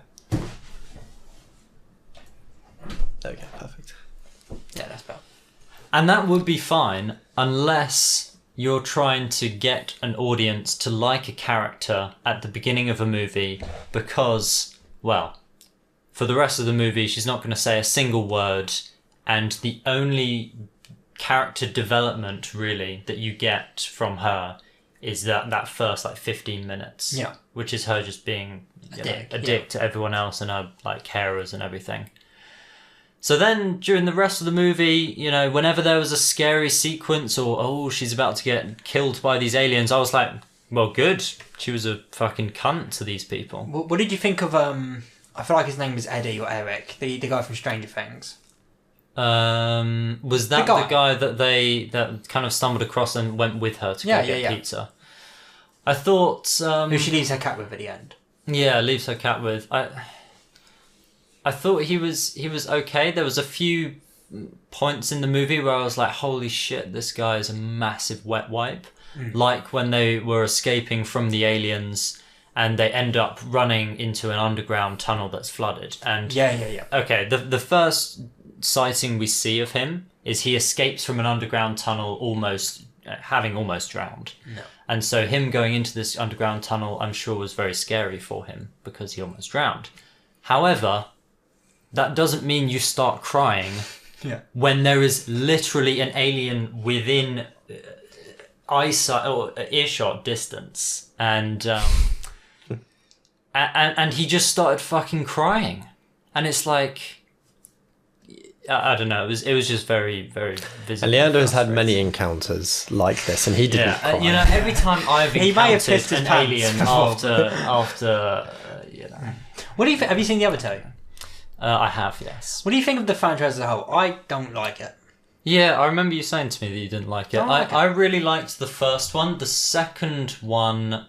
Okay, perfect. Yeah, that's better. And that would be fine unless you're trying to get an audience to like a character at the beginning of a movie because, well, for the rest of the movie, she's not going to say a single word, and the only character development, really, that you get from her is that first, 15 minutes. Yeah. Which is her just being a dick to everyone else and her, carers and everything. So then, during the rest of the movie, whenever there was a scary sequence or, she's about to get killed by these aliens, I was like, well, good. She was a fucking cunt to these people. What did you think of, I feel like his name was Eddie or Eric, the guy from Stranger Things? Was that the guy that kind of stumbled across and went with her to go get pizza? I thought... who she leaves her cat with at the end. Yeah, leaves her cat with... I thought he was okay. There was a few points in the movie where I was like, holy shit, this guy is a massive wet wipe. Like when they were escaping from the aliens and they end up running into an underground tunnel that's flooded. And Yeah. Okay, the first sighting we see of him is he escapes from an underground tunnel having almost drowned. No. And so him going into this underground tunnel, I'm sure, was very scary for him because he almost drowned. However, that doesn't mean you start crying when there is literally an alien within eyesight or earshot distance, and and he just started fucking crying, and it's like, I don't know, it was just very, very visible. And Leander has had many encounters like this, and he didn't cry. Every time I've He may have encountered pissed his an pants alien before. What do you think? Have you seen the other two? I have, yes. What do you think of the franchise as a whole? I don't like it. Yeah, I remember you saying to me that you didn't like it. I really liked the first one. The second one,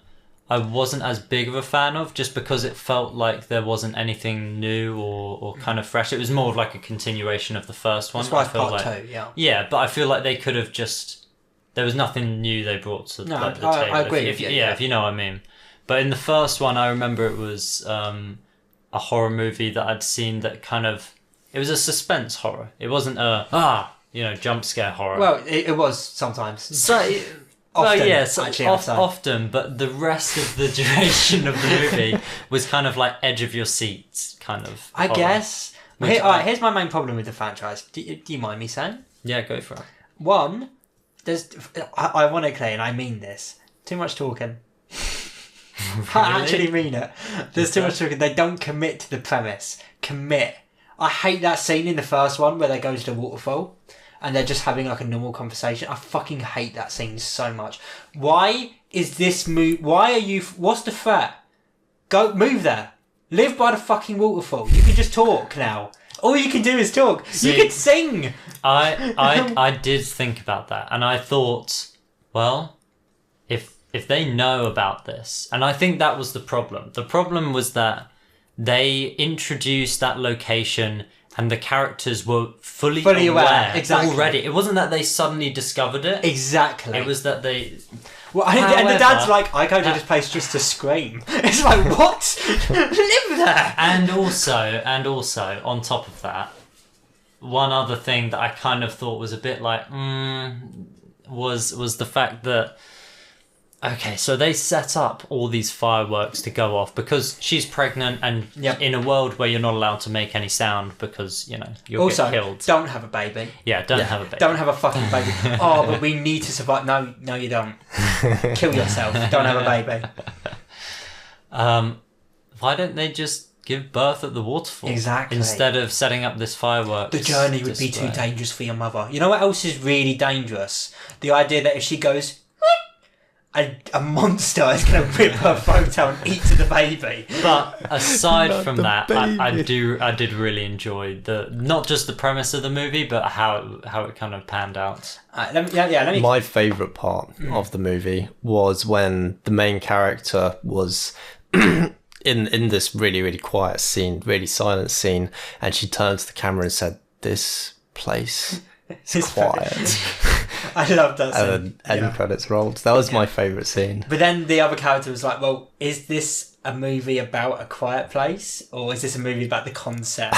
I wasn't as big of a fan of, just because it felt like there wasn't anything new or kind of fresh. It was more of like a continuation of the first one. That's why it's part two, yeah. Yeah, but I feel like they could have just... There was nothing new they brought to the table. I agree with you. If you know what I mean. But in the first one, I remember it was a horror movie that I'd seen that kind of... It was a suspense horror. It wasn't a, jump scare horror. Well, it was sometimes. So... Often, often, but the rest of the duration of the movie was kind of like edge of your seat, kind of. I horror. guess. Here's my main problem with the franchise. Do you mind me saying? Yeah, go for it. One, there's ironically, and I mean this, too much talking. I actually mean it. There's too much talking. They don't commit to the premise. Commit. I hate that scene in the first one where they go to the waterfall and they're just having like a normal conversation. I fucking hate that scene so much. Why is this why are you... What's the threat? Go move there. Live by the fucking waterfall. You can just talk now. All you can do is talk. See, you can sing. I did think about that, and I thought, well, if they know about this, and I think that was the problem. The problem was that they introduced that location and the characters were fully aware exactly. already. It wasn't that they suddenly discovered it. Exactly. It was that they... Well, and the dad's like, I go to this place just to scream. It's like, what? Live there. And also, on top of that, one other thing that I kind of thought was a bit like, was the fact that Okay, so they set up all these fireworks to go off because she's pregnant and in a world where you're not allowed to make any sound because, you'll get killed. Don't have a baby. Yeah, don't have a baby. Don't have a fucking baby. Oh, but we need to survive. No, you don't. Kill yourself. Don't have a baby. Why don't they just give birth at the waterfall? Exactly. Instead of setting up this fireworks. The journey would be too dangerous for your mother. You know what else is really dangerous? The idea that if she goes... A monster is going to rip her throat out and eat to the baby. But aside from that, baby. I did really enjoy not just the premise of the movie, but how it kind of panned out. Let me. My favourite part of the movie was when the main character was in this really, really quiet scene, really silent scene, and she turned to the camera and said, "This place is quiet." I love that scene. And then end credits rolled. That was my favourite scene. But then the other character was like, well, is this a movie about a quiet place? Or is this a movie about the concept?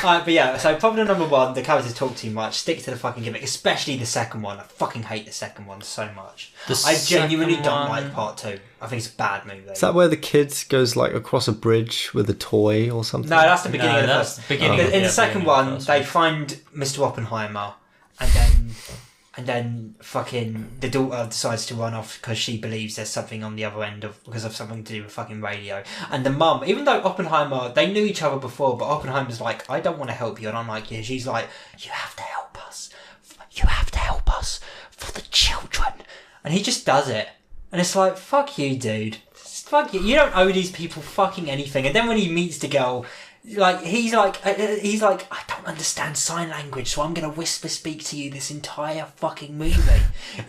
But yeah, so problem number one, the characters talk too much. Stick to the fucking gimmick, especially the second one. I fucking hate the second one so much. I genuinely don't like part two. I think it's a bad movie. Is that where the kid goes like across a bridge with a toy or something? No, that's the beginning of the first. In the second one, they find Mr. Oppenheimer, and then fucking the daughter decides to run off because she believes there's something on the other end because of something to do with fucking radio. And the mum, even though Oppenheimer, they knew each other before, but Oppenheimer's like, I don't want to help you, and I'm like, yeah. She's like, you have to help us. You have to help us for the children. And he just does it. And it's like, fuck you, dude. Fuck you. You don't owe these people fucking anything. And then when he meets the girl, he's like, I don't understand sign language, so I'm going to whisper speak to you this entire fucking movie.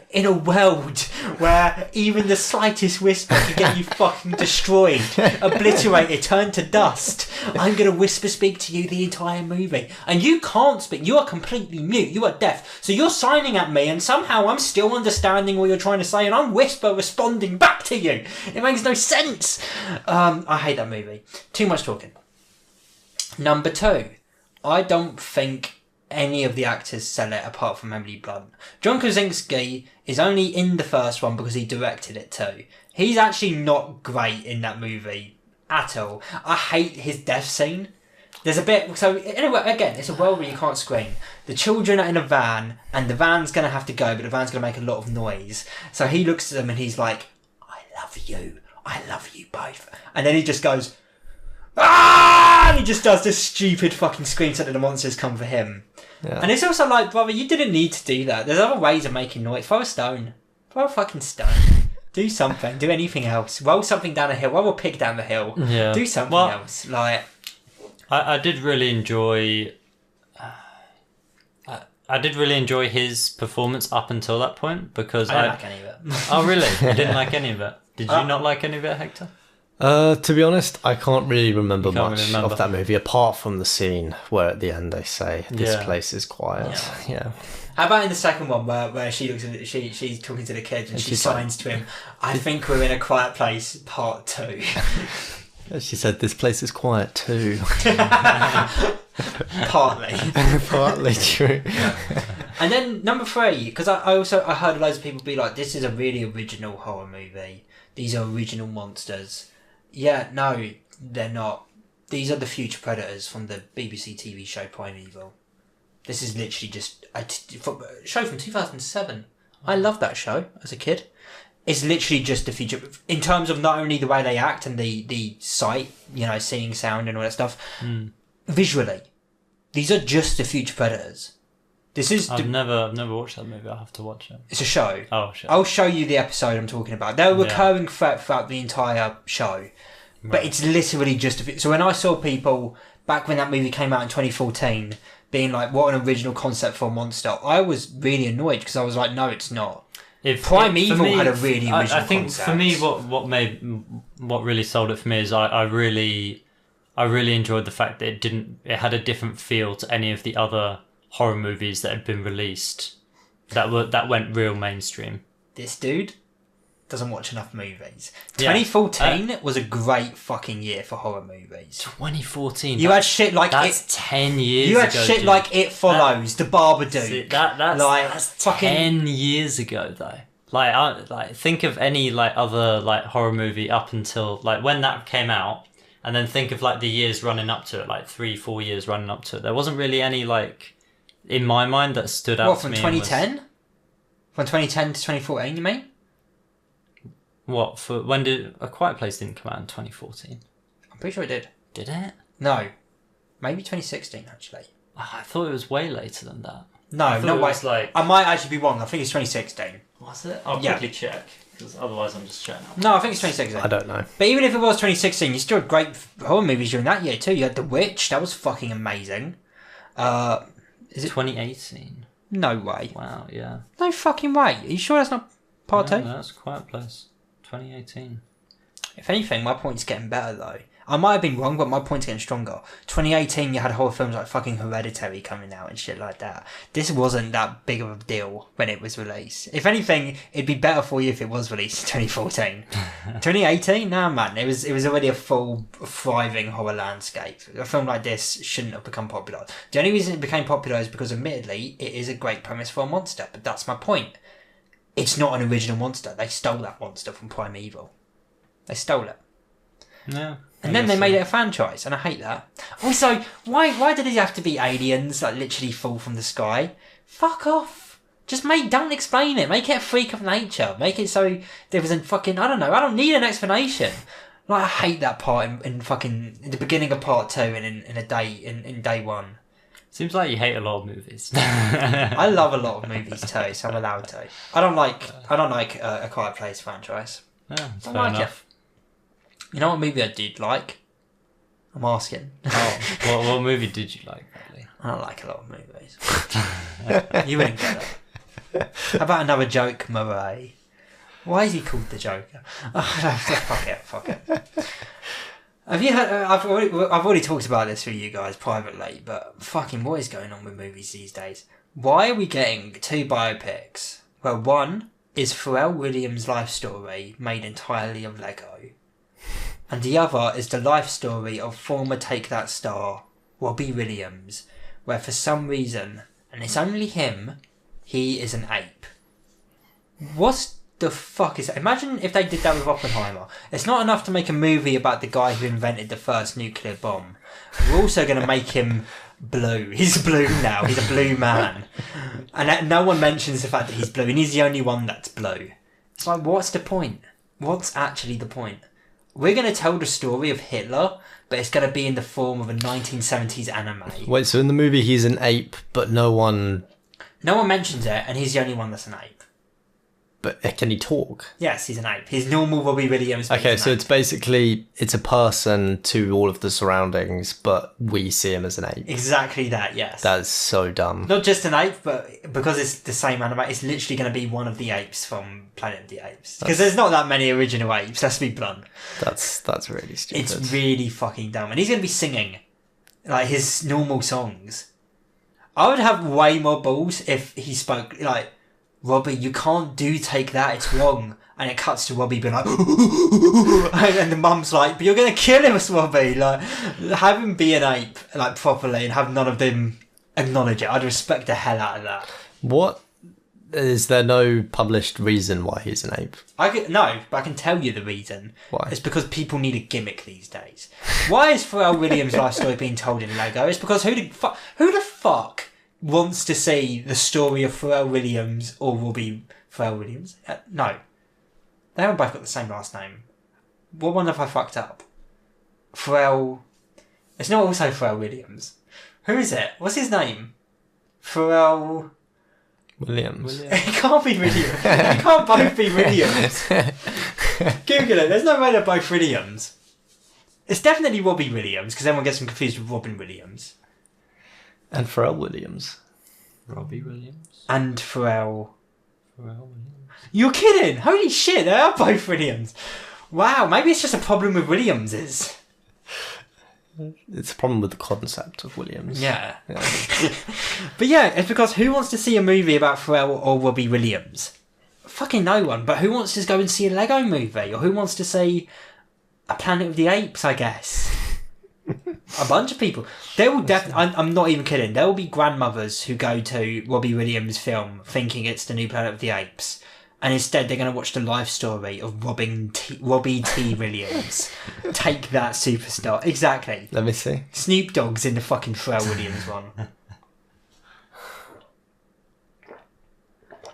In a world where even the slightest whisper could get you fucking destroyed, obliterated, turned to dust. I'm going to whisper speak to you the entire movie. And you can't speak. You are completely mute. You are deaf. So you're signing at me and somehow I'm still understanding what you're trying to say and I'm whisper responding back to you. It makes no sense. I hate that movie. Too much talking. Number two, I don't think any of the actors sell it apart from Emily Blunt. John Krasinski is only in the first one because he directed it too. He's actually not great in that movie at all. I hate his death scene. There's a bit... So, anyway, again, it's a world where you can't scream. The children are in a van, and the van's going to have to go, but the van's going to make a lot of noise. So he looks at them and he's like, I love you both. And then he just goes... Ah! And he just does this stupid fucking scream so that the monsters come for him. Yeah. And it's also like, brother, you didn't need to do that. There's other ways of making noise. Throw a stone. Throw a fucking stone. Do something. Do anything else. Roll something down a hill. Roll a pig down the hill. Yeah. Do something else. Like, I did really enjoy... I did really enjoy his performance up until that point because I didn't like any of it. Oh, really? You didn't like any of it? Did you not like any of it, Hector? To be honest, I can't really remember much of that movie apart from the scene where at the end they say this place is quiet. Yeah. How about in the second one where she looks at she's talking to the kids and she signs to him, I think we're in a quiet place, part 2. She said this place is quiet too. Partly true. And then number 3, because I heard loads of people be like, this is a really original horror movie. These are original monsters. Yeah, no, they're not. These are the future predators from the BBC TV show Primeval. This is literally just a show from 2007. I loved that show as a kid. It's literally just the future, in terms of not only the way they act and the sight, seeing, sound and all that stuff, visually. These are just the future predators. I've never watched that movie. I'll have to watch it. It's a show. Oh, shit. I'll show you the episode I'm talking about. They're a recurring threat throughout the entire show. Right. But it's literally just... So when I saw people, back when that movie came out in 2014, being like, what an original concept for a monster, I was really annoyed because I was like, no, it's not. Primeval had a really original concept. I think for me, what really sold it for me is I really enjoyed the fact that it had a different feel to any of the other horror movies that had been released that went real mainstream. This dude, doesn't watch enough movies. Yeah. 2014 was a great fucking year for horror movies. 2014. You had shit like that's 10 years You had ago, shit dude. like It Follows, The Babadook. See, that's fucking 10 years ago though. Like think of any like other like horror movie up until like when that came out, and then think of like the years running up to it, like 3-4 years running up to it. There wasn't really any like in my mind that stood out What, to from me. 2010? From 2010 to 2014, you mean? What for? When did A Quiet Place didn't come out in 2014? I'm pretty sure it did. Did it? No. Maybe 2016, actually. Oh, I thought it was way later than that. No, no it way. was like- I might actually be wrong. I think it's 2016. Was it? I'll Yeah. quickly check because otherwise I'm just chatting. No, I think it's 2016. I don't know. But even if it was 2016, you still had great horror movies during that year too. You had The Witch. That was fucking amazing. Is it? 2018. No way. Wow. Yeah. No fucking way. Are you sure that's not part No, two? that's Quiet Place. 2018. If anything, my point's getting better though. I might have been wrong, but my point's getting stronger. 2018, you had horror films like fucking Hereditary coming out and shit like that. This wasn't that big of a deal when it was released. If anything, it'd be better for you if it was released in 2014. 2018? Nah, man. It was already a full, thriving horror landscape. A film like this shouldn't have become popular. The only reason it became popular is because, admittedly, it is a great premise for a monster. But that's my point. It's not an original monster. They stole that monster from Primeval. They stole it. Yeah. And then they made it a franchise, and I hate that. Also, why did it have to be aliens that literally fall from the sky? Fuck off. Just don't explain it. Make it a freak of nature. Make it so there was a fucking, I don't know, I don't need an explanation. Like, I hate that part in the beginning of part 2 and in day 1. Seems like you hate a lot of movies. I love a lot of movies too, so I'm allowed to. I don't like A Quiet Place franchise. Yeah, that's I fair like enough. it. You know what movie I did like? I'm asking. Oh, what movie did you like, Bradley? I don't like a lot of movies. You wouldn't get it. How about another joke, Murray? Why is he called the Joker? Fuck it. Have you heard? I've already talked about this with you guys privately, but fucking what is going on with movies these days? Why are we getting 2 biopics? Well, one is Pharrell Williams' life story made entirely of Lego. And the other is the life story of former Take That star, Robbie Williams, where for some reason, and it's only him, he is an ape. What the fuck is that? Imagine if they did that with Oppenheimer. It's not enough to make a movie about the guy who invented the first nuclear bomb. We're also going to make him blue. He's blue now. He's a blue man. And no one mentions the fact that he's blue, and he's the only one that's blue. It's like, what's the point? What's actually the point? We're going to tell the story of Hitler, but it's going to be in the form of a 1970s anime. Wait, so in the movie he's an ape, but no one mentions it, and he's the only one that's an ape. But can he talk? Yes, he's an ape. He's normal Robbie Williams. Okay, so it's basically, it's a person to all of the surroundings, but we see him as an ape. Exactly that, yes. That's so dumb. Not just an ape, but because it's the same anime, it's literally going to be one of the apes from Planet of the Apes. Because there's not that many original apes, let's be blunt. That's really stupid. It's really fucking dumb. And he's going to be singing, like, his normal songs. I would have way more balls if he spoke, like, Robbie, you can't take that, it's wrong. And it cuts to Robbie being like, and the mum's like, but you're going to kill him, Robbie. Like, have him be an ape, like, properly, and have none of them acknowledge it. I'd respect the hell out of that. What? Is there no published reason why he's an ape? No, but I can tell you the reason. Why? It's because people need a gimmick these days. Why is Pharrell Williams' life story being told in Lego? It's because who the fuck wants to see the story of Pharrell Williams or Robbie Pharrell Williams? No. They haven't both got the same last name. What one have I fucked up? Pharrell... It's not also Pharrell Williams. Who is it? What's his name? Pharrell... Williams. It can't be Williams. It can't both be Williams. Google it. There's no way they're both Williams. It's definitely Robbie Williams, because everyone gets them confused with Robin Williams. And Pharrell Williams. Robbie Williams. And Pharrell Williams. You're kidding! Holy shit, they are both Williams. Wow, maybe it's just a problem with Williamses. It's a problem with the concept of Williams. Yeah. But yeah, it's because who wants to see a movie about Pharrell or Robbie Williams? Fucking no one. But who wants to go and see a Lego movie? Or who wants to see a Planet of the Apes, I guess? A bunch of people. There will definitely... I'm not even kidding. There will be grandmothers who go to Robbie Williams' film thinking it's the new Planet of the Apes. And instead they're going to watch the life story of Robbie T. Williams. Take that, superstar. Exactly. Let me see. Snoop Dogg's in the fucking Pharrell Williams one.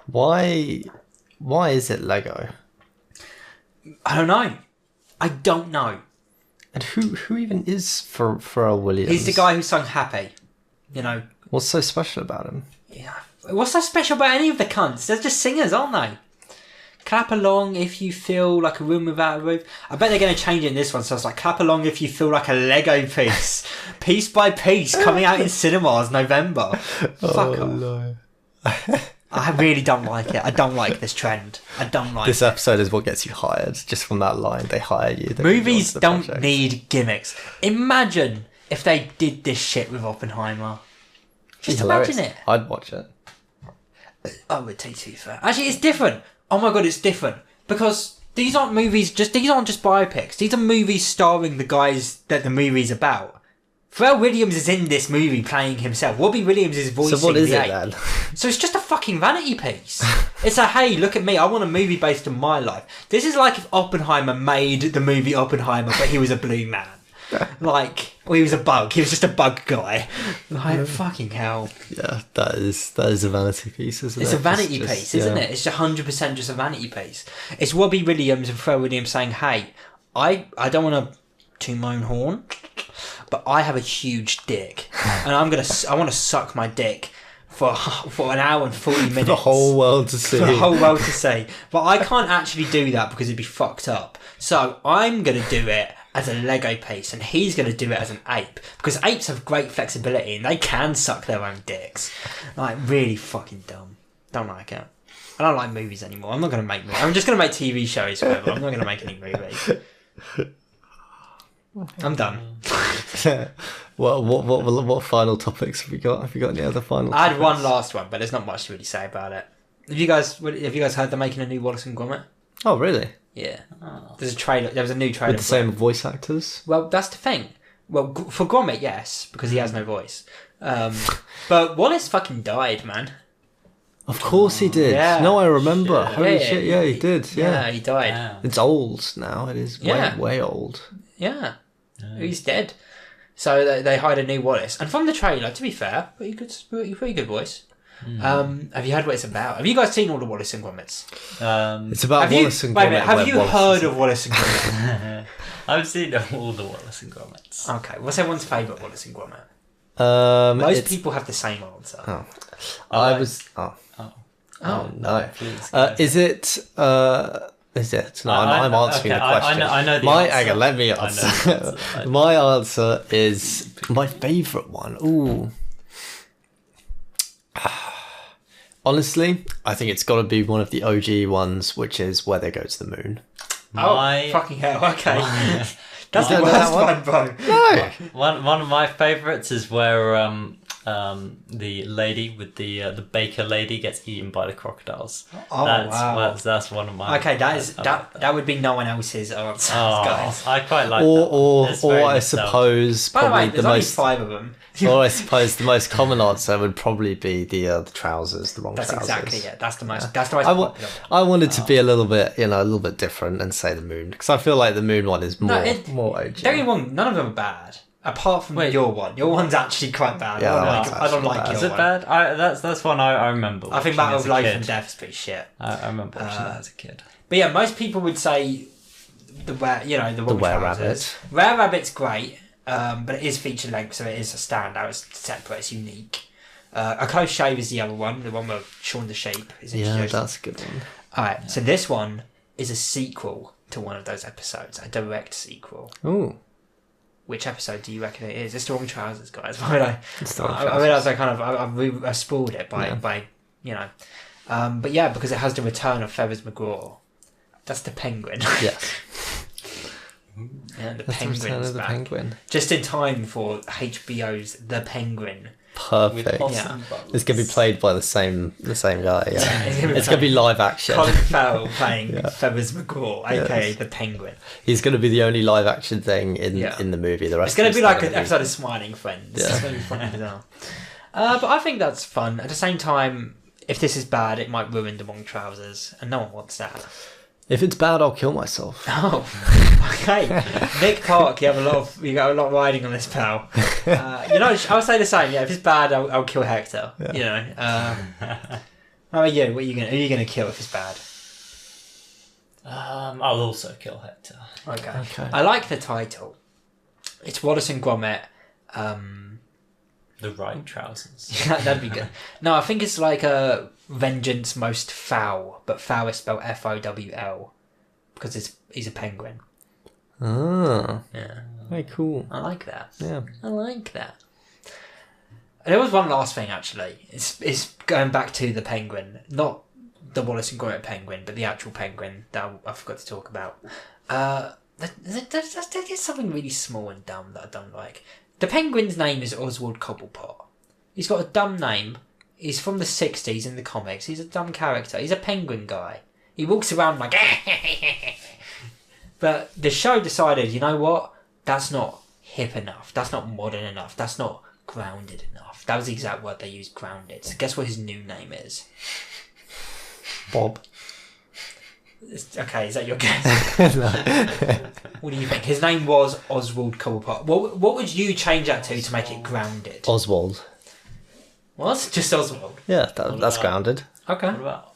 Why is it Lego? I don't know. And who even is Pharrell Williams? He's the guy who sung Happy. You know. What's so special about him? Yeah. What's so special about any of the cunts? They're just singers, aren't they? Clap along if you feel like a room without a roof. I bet they're going to change it in this one. So it's like, clap along if you feel like a Lego piece. Piece by piece, coming out in cinemas November. Fuck off. No. I really don't like it. I don't like this trend. I don't like This episode is what gets you hired. Just from that line, they hire you. Movies don't need gimmicks. Imagine if they did this shit with Oppenheimer. Just imagine it. I'd watch it. I would take to be fair. Actually, it's different. Oh my god, it's different. Because these aren't just biopics. These are movies starring the guys that the movie's about. Pharrell Williams is in this movie playing himself. Robbie Williams is voicing So what is the it ape. then? So it's just a fucking vanity piece. It's a, hey, look at me, I want a movie based on my life. This is like if Oppenheimer made the movie Oppenheimer, but he was a blue man. Like, or he was a bug. He was just a bug guy. Like, fucking hell. Yeah, that is a vanity piece, isn't it? It's a vanity piece, isn't it? It's 100% just a vanity piece. It's Robbie Williams and Pharrell Williams saying, hey, I don't want to toot my own horn, but I have a huge dick, and I want to suck my dick for an hour and 40 minutes. For the whole world to see. For the whole world to see. But I can't actually do that because it'd be fucked up. So I'm going to do it as a Lego piece, and he's going to do it as an ape, because apes have great flexibility and they can suck their own dicks. Like, really fucking dumb. Don't like it. I don't like movies anymore. I'm not going to make movies. I'm just going to make TV shows forever. I'm not going to make any movies. I'm done. What final topics have we got? Have you got any other final I had topics? one last one, but there's not much to really say about it. Have you guys heard they're making a new Wallace and Gromit? Oh, really? Yeah. There's a trailer. There was a new trailer. With the same voice actors? Well, that's the thing. Well, for Gromit, yes, because he has no voice. But Wallace fucking died, man. Of course he did. Yeah. No, I remember. Shit. Holy shit, yeah, he did. Yeah, Yeah. he died. Yeah. It's old now. It is way old. Yeah. He's dead. So they hired a new Wallace. And from the trailer, to be fair, pretty good voice. Have you heard what it's about? Have you guys seen all the Wallace and Gromits? It's about Wallace and Gromit. Wait a minute, have you Wallace heard of Wallace and Gromit? I've seen all the Wallace and Gromits. Okay, what's everyone's favourite Wallace and Gromit? Most people have the same answer. Oh. Oh, no. Please. Is it? Is it? No, I'm answering the question. I know the answer. Hang on, let me I know answer. the answer. My answer is my favourite one. Ooh. Honestly, I think it's got to be one of the OG ones, which is Where They Go to the Moon. Oh, fucking hell, okay. That's the don't know worst that one, bro. No. One of my favourites is where the lady with the baker lady gets eaten by the crocodiles. Oh, wow. That's one of my. Okay, that would be no one else's answer, guys. I quite like that. Or It's very I nostalgic. suppose By the way, probably there's the only most. 5 of them. Or I suppose the most common answer would probably be the trousers, the wrong That's trousers. exactly it. That's the most popular I wanted to be a little bit different and say the moon, because I feel like the moon one is more OG. Don't get me wrong, none of them are bad. Apart from your one. Your one's actually quite bad. Yeah, I don't like your Is it one. bad? That's one I remember. I think watching Battle as of a Life kid. and Death is pretty shit. I remember watching that as a kid. But yeah, most people would say the wrong Were trousers. Rare Rabbit's great, but it is feature length, so it is a standout. It's separate. It's unique. A Close Shave is the other one, the one where Shaun the Sheep is introduced. Yeah, that's a good one. Alright, so this one is a sequel to one of those episodes, a direct sequel. Ooh. Which episode do you reckon it is? It's the wrong trousers, guys. Why would I? It's the wrong I realised I spoiled it by but yeah, because it has the return of Feathers McGraw. That's the penguin. Yes. Yeah, the That's the return penguin's of the back. penguin. Just in time for HBO's The Penguin Perfect. Possum buttons. It's gonna be played by the same guy. Yeah, It's gonna be live action. Colin Farrell playing Feathers McGraw, aka the Penguin. He's gonna be the only live action thing in Yeah. the movie. The rest It's going of to be it's like gonna an episode of Smiling Friends. Yeah. It's going to be fun as well. But I think that's fun. At the same time, if this is bad, it might ruin the long trousers, and no one wants that. If it's bad, I'll kill myself. Oh, okay. Nick Park, you got a lot riding on this, pal. I'll say the same. Yeah, if it's bad, I'll kill Hector. Yeah. You know. How about you? Who are you gonna kill if it's bad? I'll also kill Hector. Okay. I like the title. It's Wallace and Gromit. The right trousers. Yeah, that'd be good. No, I think it's like a Vengeance Most Foul, but foul is spelled Fowl because he's a penguin. Ah, Yeah, very cool. I like that. Yeah. I like that. And there was one last thing actually. It's going back to the penguin, not the Wallace and Gromit penguin, but the actual penguin that I forgot to talk about. There's something really small and dumb that I don't like. The penguin's name is Oswald Cobblepot. He's got a dumb name. He's from the 60s in the comics. He's a dumb character. He's a penguin guy. He walks around like... But the show decided, you know what? That's not hip enough. That's not modern enough. That's not grounded enough. That was the exact word they used, grounded. So guess what his new name is? Bob. Okay, is that your guess? What do you think? His name was Oswald Cobblepot. What would you change that to make it grounded? Oswald. What? Just Oswald? Yeah, that's grounded. Okay. What about?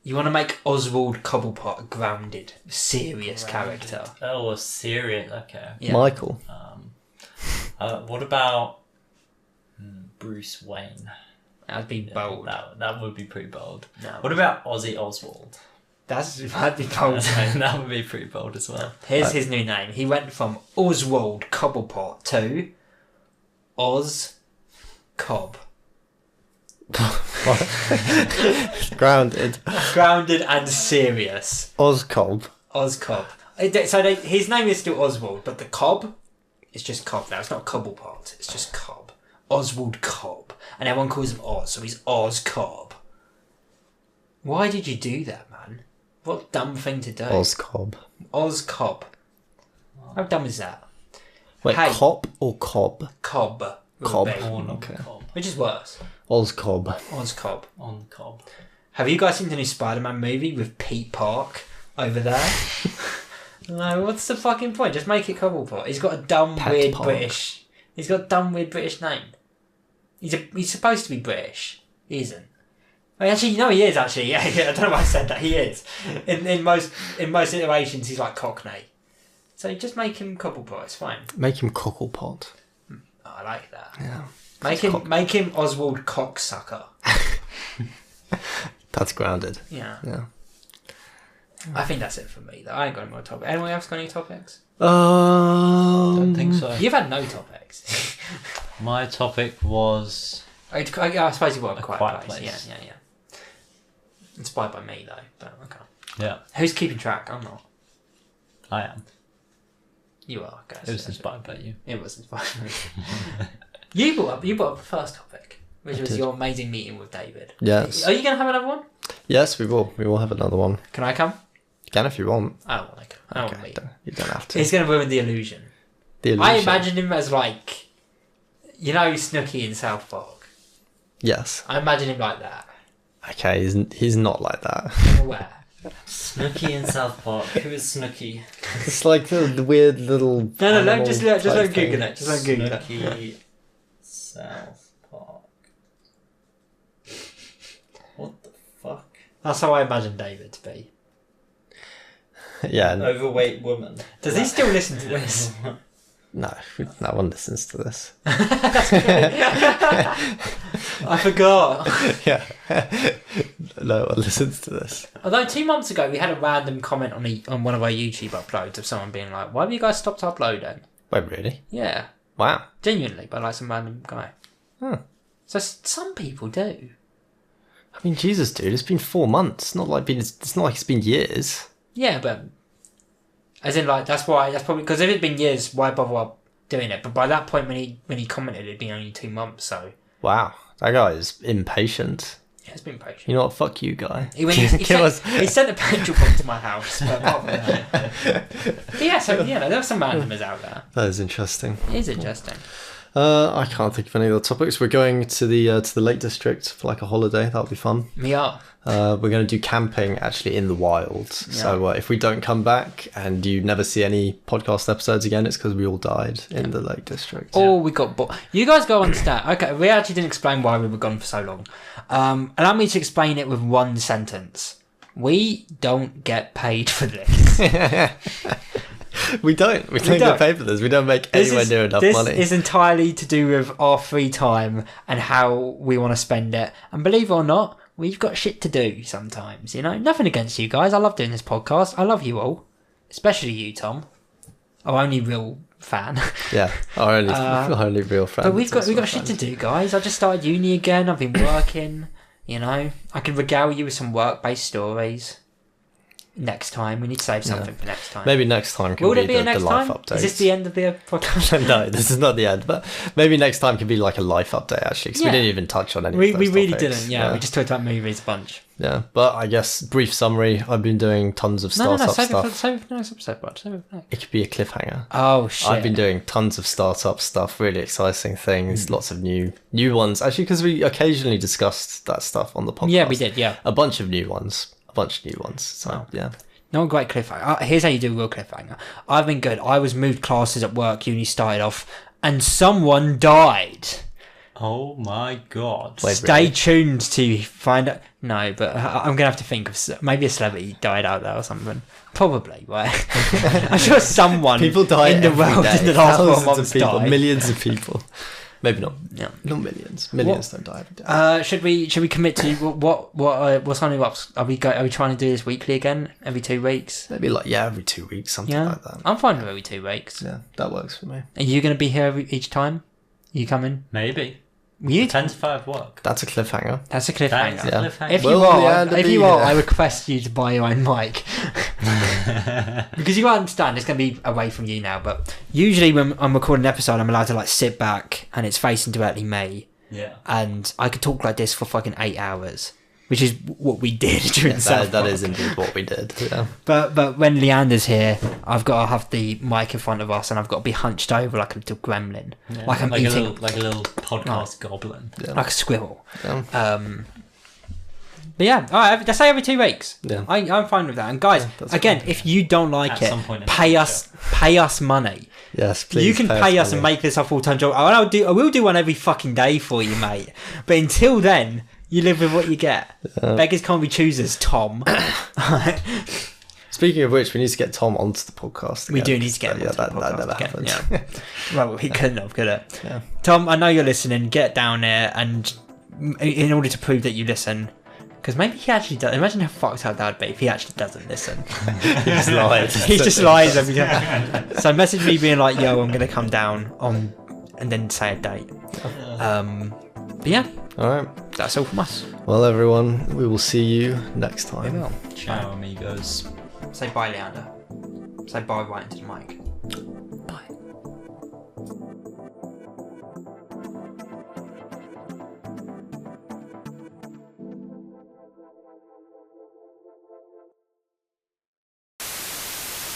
You want to make Oswald Cobblepot a grounded, serious character. Oh, a serious. Okay. Yeah. Michael. What about Bruce Wayne? That'd be bold. That would be pretty bold. No. What about Ozzy Oswald? That'd be bold. That would be pretty bold as well. Here's his new name. He went from Oswald Cobblepot to Oz Cobb. Grounded. Grounded and serious. Oscob. Oz Cobb. So his name is still Oswald, but the Cobb is just Cobb now. It's not Cobblepot. It's just Cobb. Oswald Cobb. And everyone calls him Oz, so he's Oz Cobb. Why did you do that, man? What dumb thing to do. Oscob. Oz Cobb. How dumb is that? Wait, Hey. cop or cob? Cobb. would Cobb. be. On Okay. Cobb. Which is worse? Oscob. Oz Cobb. On Cobb. Have you guys seen the new Spider-Man movie with Pete Park over there? No, what's the fucking point? Just make it Cobblepot. He's got a dumb, Pat weird Park. British... He's got a dumb, weird British name. He's supposed to be British. He isn't. I mean, actually, no, he is, actually. Yeah, I don't know why I said that. He is. In most iterations, he's like Cockney. So just make him Cobblepot. It's fine. Make him cocklepot. Oh, I like that. Yeah. Make him Oswald Cocksucker. That's grounded. Yeah. Yeah. I think that's it for me, though. I ain't got any more topics. Anyone else got any topics? Don't think so. You've had no topics. My topic was I suppose you were A Quiet Quiet Place. Place. Yeah. Inspired by me, though. But okay. yeah. Who's keeping track? I'm not. I am. You are, guys. It was inspired by you. It was inspired by me. You brought up the first topic, which was did. your amazing meeting with David. Yes. Are you going to have another one? Yes, we will. We will have another one. Can I come? You can if you want. I don't want to come. I don't want to meet. You don't have to. He's going to ruin the illusion. The illusion. I imagine him as like, you know, Snooki in South Park. Yes. I imagine him like that. Okay, he's not like that. I'm aware. Snooki in South Park. Who is Snooki? It's like the weird little. No, just let type him Google thing. it. Just let him Google it. Snooki South Park. What the fuck? That's how I imagine David to be. Yeah. Overweight woman. Does he still listen to this? No one listens to this. I forgot. Yeah. No one listens to this. Although 2 months ago we had a random comment on one of our YouTube uploads of someone being like, "Why have you guys stopped uploading?" Wait, really? Yeah, Wow. genuinely, by like some random guy. Huh. So some people do. I mean, Jesus, dude, it's been 4 months. It's not like it's been years. Yeah, but as in like that's probably because if it's been years, why bother doing it. But by that point, when he commented, it'd been only 2 months. So Wow, that guy is impatient. yeah, it's been patient. You know what? Fuck you, guy. He sent a pencil book to my house. But apart from that. But yeah, so there are some randomers out there. That is interesting. It is interesting. I can't think of any other topics. We're going to the Lake District for like a holiday. That'll be fun. We are. We're going to do camping actually in the wild. Yeah. So if we don't come back and you never see any podcast episodes again, it's because we all died in the Lake District. Or we got bored. You guys go understand. Okay, we actually didn't explain why we were gone for so long. Allow me to explain it with one sentence. We don't get paid for this. We don't get paid for this. We don't make anywhere near enough money. This is entirely to do with our free time and how we want to spend it. And believe it or not, we've got shit to do sometimes, Nothing against you guys. I love doing this podcast. I love you all. Especially you, Tom. Our only real fan. Yeah, our only real fan. But we've got shit to do, guys. I just started uni again. I've been working, I can regale you with some work-based stories. Next time, we need to save something for next time. Maybe next time can be the life update. Is this the end of the podcast? No, this is not the end. But maybe next time can be like a life update, actually, because we didn't even touch on any of those We really topics. didn't, yeah. We just talked about movies a bunch. Yeah, but I guess, brief summary, I've been doing tons of startup stuff. Save it for next episode, bud. It could be a cliffhanger. Oh, shit. I've been doing tons of startup stuff, really exciting things, lots of new ones. Actually, because we occasionally discussed that stuff on the podcast. Yeah, we did, yeah. A bunch of new ones. So, yeah. No great cliffhanger. Here's how you do a real cliffhanger. I've been good. I was moved classes at work. Uni started off, and someone died. Oh my god! Wait, Stay really? tuned to find out. No, but I'm gonna have to think of maybe a celebrity died out there or something. Probably, right? I'm sure someone people die in the world in the last 4 months died. Millions of people. Maybe not. Yeah. Not millions. Millions don't die every day. Should we commit to what's on up? Are we trying to do this weekly again? Every 2 weeks? Maybe every 2 weeks, something like that. I'm fine with every 2 weeks. Yeah, that works for me. Are you going to be here each time? You coming? Maybe. You 10 to 5 work. That's a cliffhanger. That's a cliffhanger. That's a cliffhanger. If you are, I request you to buy your own mic. Because you understand, it's going to be away from you now, but usually when I'm recording an episode, I'm allowed to sit back and it's facing directly me. Yeah. And I could talk like this for fucking 8 hours, which is what we did during that is indeed what we did. Yeah. But when Leander's here, I've got to have the mic in front of us and I've got to be hunched over like a little gremlin. Yeah, like I'm eating... a little podcast goblin. Yeah. Like a squirrel. Yeah. But yeah, all right, let's say every 2 weeks. Yeah. I'm fine with that. And guys, again, if you don't like it, pay us money. Yes, please. You can pay us and make this a full-time job. I will do one every fucking day for you, mate. But until then, you live with what you get. Beggars can't be choosers, Tom. Speaking of which, we need to get Tom onto the podcast again. We do need to get him onto the podcast that never again. happened. Yeah. Well, we couldn't have, could it? Yeah. Tom, I know you're listening. Get down there, and in order to prove that you listen, because maybe he actually does. Imagine how fucked up that would be if he actually doesn't listen. He just lies. He just lies every time. So message me being like, "Yo, I'm going to come down on," and then say a date. But yeah. All right. That's all from us. Well, everyone, we will see you next time. We will. Ciao, amigos. Say bye, Leander. Say bye right into the mic. Bye.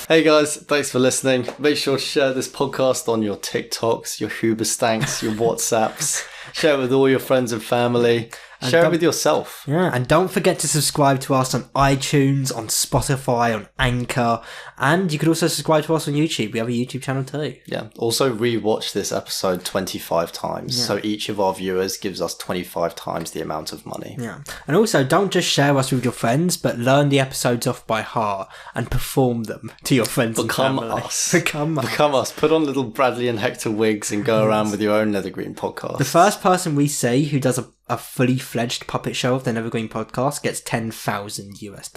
Hey guys, thanks for listening. Make sure to share this podcast on your TikToks, your Hoobastanks, your WhatsApps. Share it with all your friends and family. Share it with yourself. Yeah, and don't forget to subscribe to us on iTunes, on Spotify, on Anchor, and you could also subscribe to us on YouTube. We have a YouTube channel too. Yeah. Also rewatch this episode 25 times. Yeah. So each of our viewers gives us 25 times the amount of money. Yeah. And also don't just share us with your friends, but learn the episodes off by heart and perform them to your friends and family. Become us. Put on little Bradley and Hector wigs and go around with your own Nethergreen podcast. The first person we see who does a fully fledged puppet show of the Nethergreen podcast gets $10,000 US.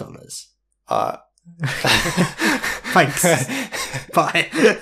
Thanks. Bye.